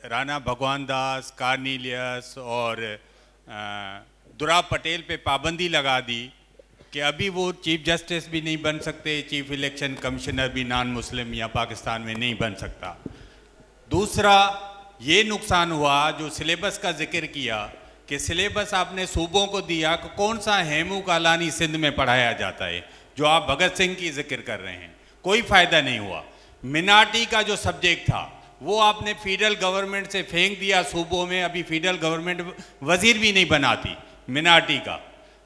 राणा भगवान दास, कार्निलियस और दुरा पटेल पे पाबंदी लगा दी कि अभी वो चीफ जस्टिस भी नहीं बन सकते, चीफ इलेक्शन कमिश्नर भी नॉन मुस्लिम या पाकिस्तान में नहीं बन सकता। दूसरा ये नुकसान हुआ जो सिलेबस का जिक्र किया कि सिलेबस आपने सूबों को दिया कि कौन सा हेमू कालानी सिंध में पढ़ाया जाता है, जो आप भगत सिंह की जिक्र कर रहे हैं, कोई फ़ायदा नहीं हुआ। मिनाटी का जो सब्जेक्ट था वो आपने फेडरल गवर्नमेंट से फेंक दिया सूबों में, अभी फेडरल गवर्नमेंट वजीर भी नहीं बनाती मिनाटी का।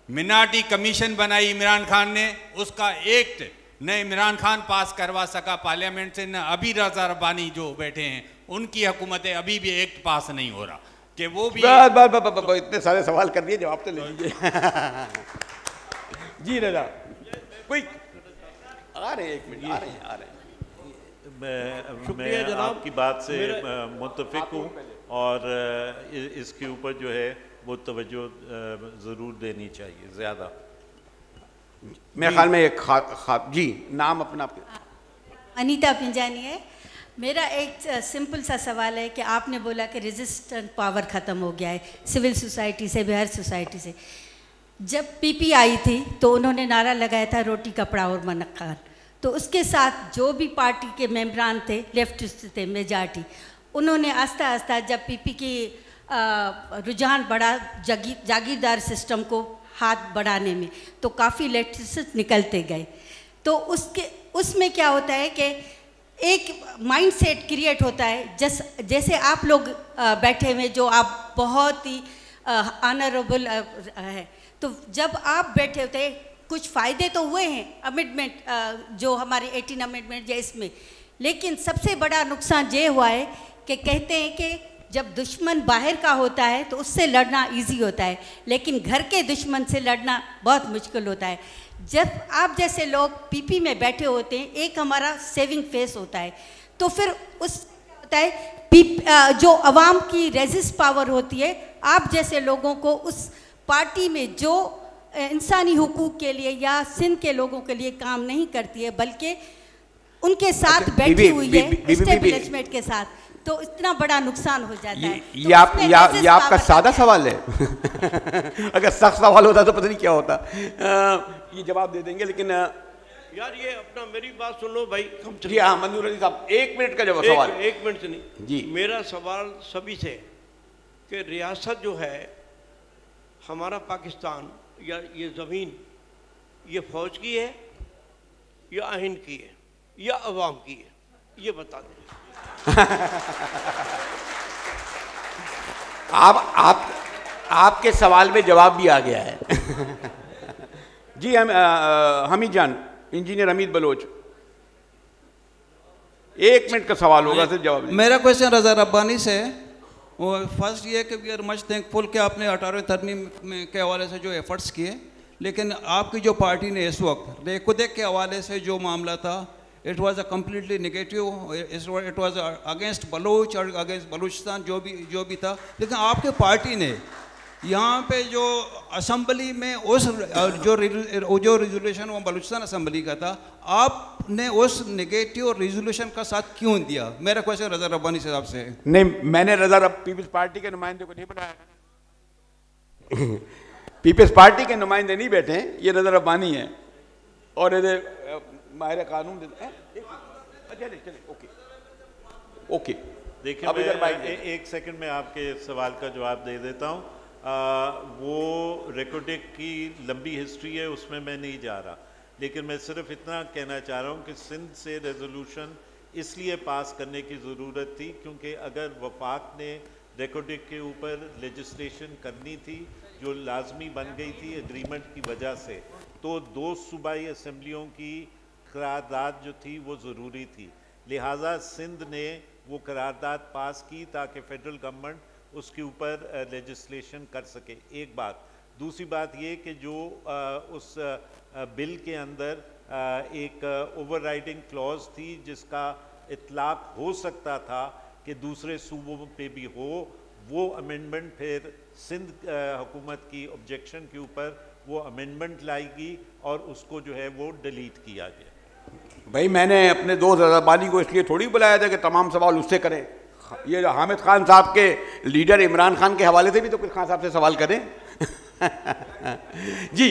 मिनाटी कमीशन बनाई इमरान खान ने, उसका एक्ट न इमरान खान पास करवा सका पार्लियामेंट से, न अभी रजा रब्बानी जो बैठे हैं उनकी हुकूमत है, अभी भी एक्ट पास नहीं हो रहा कि वो भी इतने सारे सवाल कर दिए, जवाब तो ले लीजिए। जी रजा कोई आ रहे हैं, 1 मिनट आ रहे हैं। मैं आपकी बात से मुत्तफिक हूँ और इसके ऊपर जो है वो तवज्जो ज़रूर देनी चाहिए ज़्यादा। मेरे ख्याल में एक जी नाम अपना अनीता पिंजानी है। मेरा एक सिंपल सा सवाल है कि आपने बोला कि रेजिस्टेंट पावर ख़त्म हो गया है सिविल सोसाइटी से भी, हर सोसाइटी से। जब पीपी आई थी तो उन्होंने नारा लगाया था रोटी कपड़ा और मकान, तो उसके साथ जो भी पार्टी के मेंबरान थे, लेफ्टिस्ट थे मेजॉरिटी, उन्होंने आस्ता आस्ता जब पीपी की रुझान बढ़ा जागीरदार सिस्टम को हाथ बढ़ाने में, तो काफ़ी लेफ्टिस्ट निकलते गए। तो उसमें क्या होता है कि एक माइंडसेट क्रिएट होता है, जैसे आप लोग बैठे हुए जो आप बहुत ही ऑनरेबल है, तो जब आप बैठे होते कुछ फ़ायदे तो हुए हैं अमेंडमेंट, जो हमारे 18 अमेंडमेंट या इसमें, लेकिन सबसे बड़ा नुकसान ये हुआ है कि कहते हैं कि जब दुश्मन बाहर का होता है तो उससे लड़ना इजी होता है, लेकिन घर के दुश्मन से लड़ना बहुत मुश्किल होता है। जब आप जैसे लोग पीपी में बैठे होते हैं, एक हमारा सेविंग फेस होता है, तो फिर उस होता है जो अवाम की रेजिस्ट पावर होती है, आप जैसे लोगों को उस पार्टी में जो इंसानी हुकूक के लिए या सिंध के लोगों के लिए काम नहीं करती है, बल्कि उनके साथ बैठी हुई है एस्टेब्लिशमेंट के साथ, तो इतना बड़ा नुकसान हो जाता है। ये आपका सादा सवाल है। अगर सख्त सवाल होता तो पता नहीं क्या होता। ये जवाब दे देंगे, लेकिन यार ये अपना मेरी बात सुन लो भाई। जी हाँ मंजूर अली साहब, 1 मिनट का जवाब सवाल। 1 मिनट से नहीं जी, मेरा सवाल सभी से कि रियासत जो है हमारा पाकिस्तान या ये ज़मीन, ये फ़ौज की है या आइन की है या अवाम की है, ये बता दें। आपके सवाल में जवाब भी आ गया है। जी हमीद जान, इंजीनियर हमीद बलोच, 1 मिनट का सवाल होगा, सिर्फ जवाब। मेरा क्वेश्चन रजा रब्बानी से फर्स्ट ये कि वी आर मच थैंकफुल कि आपने 18वीं तरमीम के हवाले से जो एफर्ट्स किए, लेकिन आपकी जो पार्टी ने इस वक्त रेकुदेक के हवाले से जो मामला था, it was a completely negative, it was against Baloch और अगेंस्ट बलूचिस्तान जो भी था। लेकिन आपके पार्टी ने यहाँ पे जो असम्बली में उस जो रिजोल्यूशन वो बलूचिस्तान असम्बली का था, आपने उस नेगेटिव रिजोल्यूशन का साथ क्यों दिया? मेरा क्वेश्चन रजा रब्बानी साहब से। नहीं, मैंने रजा पीपल्स पार्टी के नुमाइंदे को नहीं बनाया। पीपल्स पार्टी के नुमाइंदे नहीं बैठे हैं, ये रजा रब्बानी है और माहिर कानून। ओके देखिए, मैं 1 सेकंड में आपके सवाल का जवाब दे देता हूँ। वो रेकोडेक की लंबी हिस्ट्री है, उसमें मैं नहीं जा रहा, लेकिन मैं सिर्फ इतना कहना चाह रहा हूँ कि सिंध से रेजोल्यूशन इसलिए पास करने की ज़रूरत थी क्योंकि अगर वफाक ने रेकोडेक के ऊपर लेजिस्लेशन करनी थी जो लाजमी बन गई थी एग्रीमेंट की वजह से, तो 2 सूबाई असम्बलियों की करारदाद जो थी वो ज़रूरी थी। लिहाजा सिंध ने वो करारदाद पास की ताकि फेडरल गवर्नमेंट उसके ऊपर लेजिस्लेशन कर सके। एक बात। दूसरी बात ये कि जो उस बिल के अंदर एक ओवरराइडिंग क्लॉज थी जिसका इतलाक हो सकता था कि दूसरे सूबों पे भी हो, वो अमेंडमेंट फिर सिंध हुकूमत की ऑब्जेक्शन के ऊपर वो अमेंडमेंट लाएगी और उसको जो है वो डिलीट किया गया। भाई मैंने अपने दोस्त रज़ाबानी को इसलिए थोड़ी बुलाया था कि तमाम सवाल उससे करें। ये हामिद खान साहब के लीडर इमरान खान के हवाले से भी तो कुछ खान साहब से सवाल करें। जी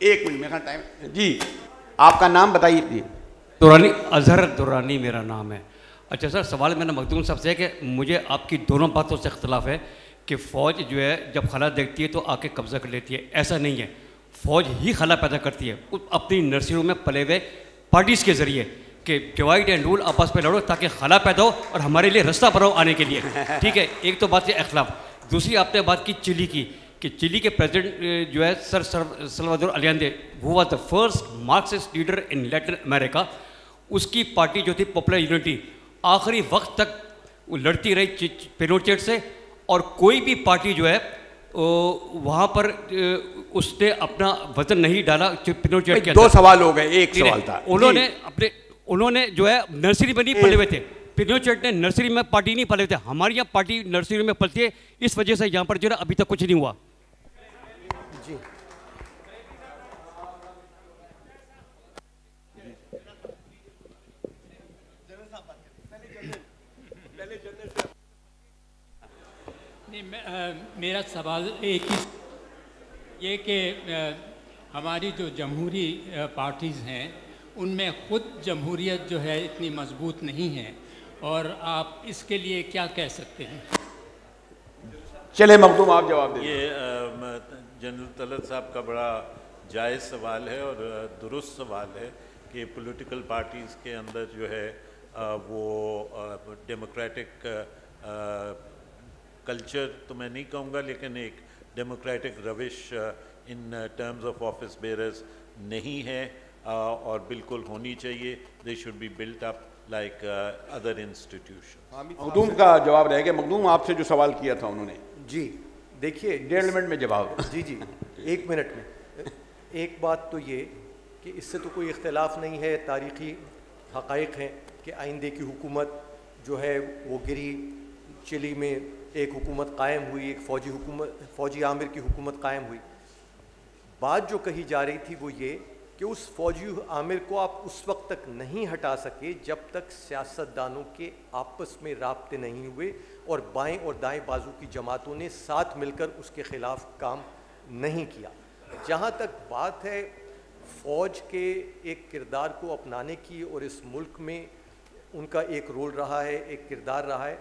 एक मिनट मेरा टाइम। जी आपका नाम बताइए। जी दुरानी, अजहर दुरानी मेरा नाम है। अच्छा सर, सवाल मैंने मखदूम साहब से है कि मुझे आपकी दोनों बातों से इख्तलाफ है कि फ़ौज जो है जब खला देखती है तो आके कब्ज़ा कर लेती है। ऐसा नहीं है, फ़ौज ही खला पैदा करती है अपनी नर्सरियों में पले हुए पार्टीज़ के ज़रिए कि डिवाइड एंड रूल आपस में लड़ो ताकि खला पैदा हो और हमारे लिए रास्ता बनाओ आने के लिए। ठीक है, एक तो बात से इख्तलाफ। दूसरी आपने बात की चिली की कि चिली के प्रेसिडेंट जो है सर सल्वाडोर अलियांदे, वो was the first Marxist leader in Latin America. उसकी पार्टी जो थी पॉपुलर यूनिटी आखिरी वक्त तक वो लड़ती रही पिनोचेट से, और कोई भी पार्टी जो है वहाँ पर उसने अपना वजन नहीं डाला पिनोचेट के। दो सवाल हो गए, एक सवाल था। उन्होंने जो है नर्सरी में नहीं पले हुए थे। पिनोचेट ने नर्सरी में पार्टी नहीं पले हुए थे। हमारी यहाँ पार्टी नर्सरी में पलती है, इस वजह से यहाँ पर जो है अभी तक कुछ नहीं हुआ। जी मेरा सवाल एक ही ये कि हमारी जो जमहूरी पार्टीज़ हैं उनमें ख़ुद जमहूरियत जो है इतनी मजबूत नहीं है, और आप इसके लिए क्या कह सकते हैं? चले मखदूम आप जवाब दें। ये जनरल तलत साहब का बड़ा जायज़ सवाल है और दुरुस्त सवाल है कि पॉलिटिकल पार्टीज़ के अंदर जो है वो डेमोक्रेटिक कल्चर तो मैं नहीं कहूँगा, लेकिन एक democratic Ravish in terms of office bearers नहीं है और बिल्कुल होनी चाहिए। They should be built up like other institution. Makhdoom का जवाब रहेगा। मखदूम आपसे जो सवाल किया था उन्होंने। जी देखिए, 1.5 मिनट में जवाब। जी 1 मिनट में। एक बात तो ये कि इससे तो कोई इख्तलाफ नहीं है, तारीख़ी हक़ाइक़ हैं कि आइंदे की हुकूमत जो है वो गिरी, चिली में एक हुकूमत कायम हुई, एक फ़ौजी आमिर की हुकूमत कायम हुई। बात जो कही जा रही थी वो ये कि उस फ़ौजी आमिर को आप उस वक्त तक नहीं हटा सके जब तक सियासतदानों के आपस में राब्ते नहीं हुए और बाएं और दाएं बाजू की जमातों ने साथ मिलकर उसके ख़िलाफ़ काम नहीं किया। जहाँ तक बात है फ़ौज के एक किरदार को अपनाने की और इस मुल्क में उनका एक रोल रहा है, एक किरदार रहा है,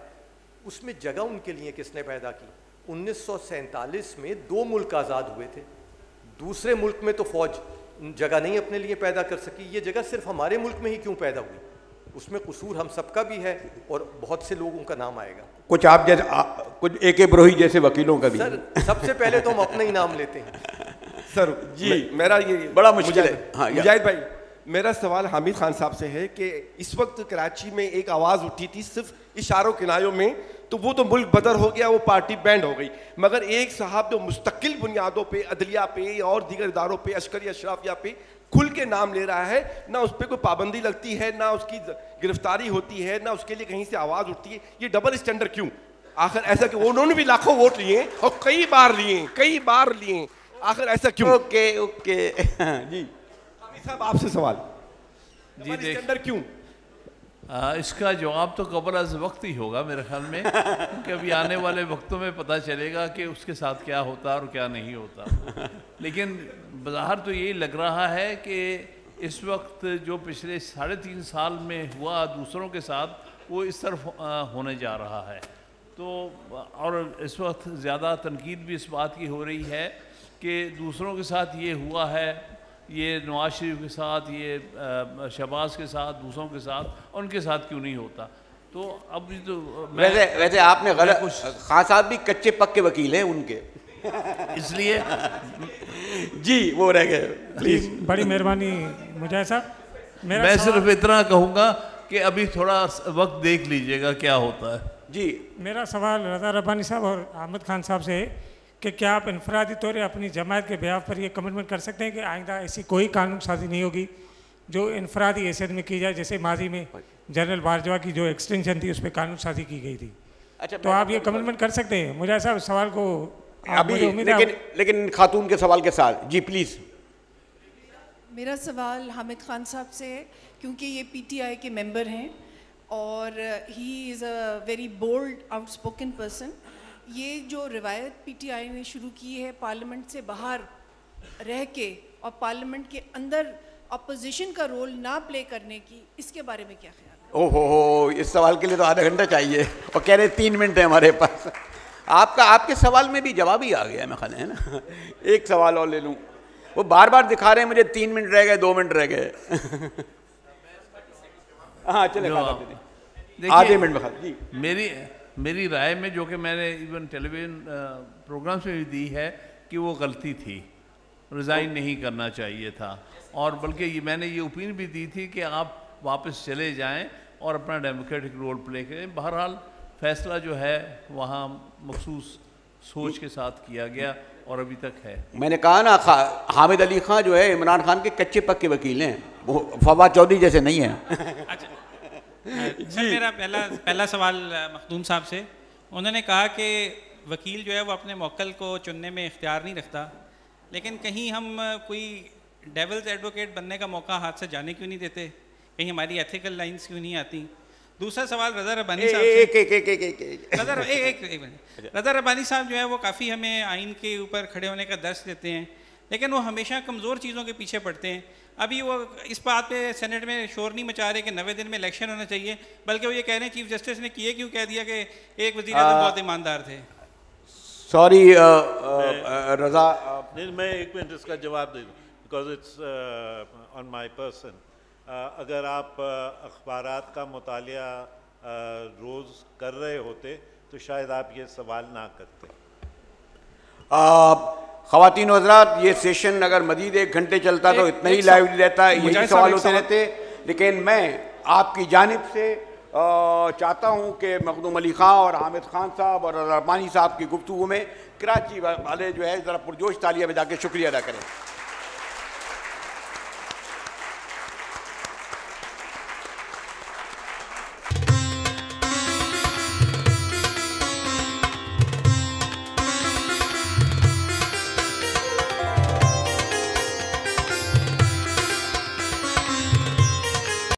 उसमें जगह उनके लिए किसने पैदा की? 1947 में 2 मुल्क आज़ाद हुए थे, दूसरे मुल्क में तो फ़ौज जगह नहीं अपने लिए पैदा कर सकी। ये जगह सिर्फ हमारे मुल्क में ही क्यों पैदा हुई? उसमें कसूर हम सबका भी है और बहुत से लोगों का नाम आएगा। कुछ आप जैसे कुछ AK ब्रोही जैसे वकीलों का भी। सर सबसे पहले तो हम अपना ही नाम लेते हैं। सर जी मेरा ये बड़ा मुश्किल है। हाँ मुजाहिद भाई, मेरा सवाल हामिद खान साहब से है कि इस वक्त कराची में एक आवाज़ उठी थी सिर्फ इशारों किनारों में, तो वो तो मुल्क बदर हो गया, वो पार्टी बैंड हो गई, मगर एक साहब जो मुस्तकिल बुनियादों पे अदलिया पे और दीगर इदारों पे अश्करी अशराफिया पे खुल के नाम ले रहा है, ना उस पर कोई पाबंदी लगती है, ना उसकी गिरफ्तारी होती है, ना उसके लिए कहीं से आवाज़ उठती है। ये डबल स्टैंडर्ड क्यों? आखिर ऐसा कि उन्होंने भी लाखों वोट लिए और कई बार लिए, आखिर ऐसा क्यों? ओके जी साहब आपसे सवाल जी स्टैंडर्ड क्यों? इसका जवाब तो कबल अज़ वक्त ही होगा मेरे ख्याल में, क्योंकि अभी आने वाले वक्तों में पता चलेगा कि उसके साथ क्या होता और क्या नहीं होता। लेकिन बज़ाहिर तो यही लग रहा है कि इस वक्त जो पिछले 3.5 साल में हुआ दूसरों के साथ, वो इस तरफ होने जा रहा है। तो और इस वक्त ज़्यादा तनकीद भी इस बात की हो रही है कि दूसरों के साथ ये हुआ है, ये नवाज शरीफ के साथ, ये शहबाज के साथ, दूसरों के साथ, उनके साथ क्यों नहीं होता? तो अब तो वैसे आपने गलत, खान साहब भी कच्चे पक्के वकील हैं उनके। इसलिए जी वो रह गए, प्लीज। बड़ी मेहरबानी मुजाहिद साहब। मैं सिर्फ इतना कहूँगा कि अभी थोड़ा वक्त देख लीजिएगा क्या होता है। जी मेरा सवाल रज़ा रब्बानी साहब और अहमद खान साहब से है कि क्या आप इनफरादी तौर पर अपनी जमात के बिहाफ पर ये कमिटमेंट कर सकते हैं कि आइंदा ऐसी कोई कानून साजी नहीं होगी जो इनफरादी हैसियत में की जाए, जैसे माजी में जनरल बाजवा की जो एक्सटेंशन थी उस पर कानून साजी की गई थी। अच्छा, तो आप ये कमिटमेंट कर सकते हैं? मुझे ऐसा सवाल को अभी लेकिन खातून के सवाल के साथ। जी प्लीज़। मेरा सवाल हामिद खान साहब से है, क्योंकि ये पीटीआई के मेंबर हैं और he is a very bold outspoken person. ये जो रिवायत पीटीआई ने शुरू की है पार्लियामेंट से बाहर रह के और पार्लियामेंट के अंदर अपोजिशन का रोल ना प्ले करने की, इसके बारे में क्या ख्याल है? ओहो, इस सवाल के लिए तो आधा घंटा चाहिए और कह रहे 3 मिनट है हमारे पास। आपके सवाल में भी जवाब ही आ गया है, मैं ख्याल है ना। एक सवाल और ले लूँ, वो बार बार दिखा रहे हैं मुझे 3 मिनट रह गए, 2 मिनट रह गए। हाँ चले आधे मिनट में जी। मेरी राय में, जो कि मैंने इवन टेलीविज़न प्रोग्राम्स में भी दी है, कि वो गलती थी, रिज़ाइन नहीं करना चाहिए था। और बल्कि मैंने ये ओपिनियन भी दी थी कि आप वापस चले जाएं और अपना डेमोक्रेटिक रोल प्ले करें। बहरहाल फैसला जो है वहाँ मखसूस सोच के साथ किया गया और अभी तक है। मैंने कहा ना, हामिद अली खां जो है इमरान खान के कच्चे पक्के वकील हैं, वो फवाद चौधरी जैसे नहीं है। अच्छा सर, मेरा पहला सवाल मखदूम साहब से। उन्होंने कहा कि वकील जो है वो अपने मौक्कल को चुनने में इख्तियार नहीं रखता, लेकिन कहीं हम कोई डेविल्स एडवोकेट बनने का मौका हाथ से जाने क्यों नहीं देते? कहीं हमारी एथिकल लाइंस क्यों नहीं आती? दूसरा सवाल रज़ा रब्बानी साहब से। रज़ा रब्बानी साहब जो है वो काफ़ी हमें आइन के ऊपर खड़े होने का दर्स देते हैं, लेकिन वो हमेशा कमज़ोर चीज़ों के पीछे पड़ते हैं। अभी वो इस बात पे सेनेट में शोर नहीं मचा रहे कि 90 दिन में इलेक्शन होना चाहिए, बल्कि वो ये कह रहे हैं चीफ जस्टिस ने किए क्यों कह दिया कि एक वज़ीर आज़म बहुत ईमानदार थे। सॉरी रज़ा, मैं 1 मिनट इसका जवाब दे दूँ, because it's on my person. अगर आप अखबारात का मुतालिया रोज़ कर रहे होते तो शायद आप ये सवाल ना करते। ख़वातीन हज़रात, ये सेशन अगर मज़ीद 1 घंटे चलता तो इतना ही लाइव रहता, यही सवाल होते रहते। लेकिन मैं आपकी जानिब से चाहता हूँ कि मखदूम अली खां और हामिद खान साहब और रब्बानी साहब की गुफ्तगू में कराची वाले जो है ज़रा पुरजोश तालियां बजा के शुक्रिया अदा करें।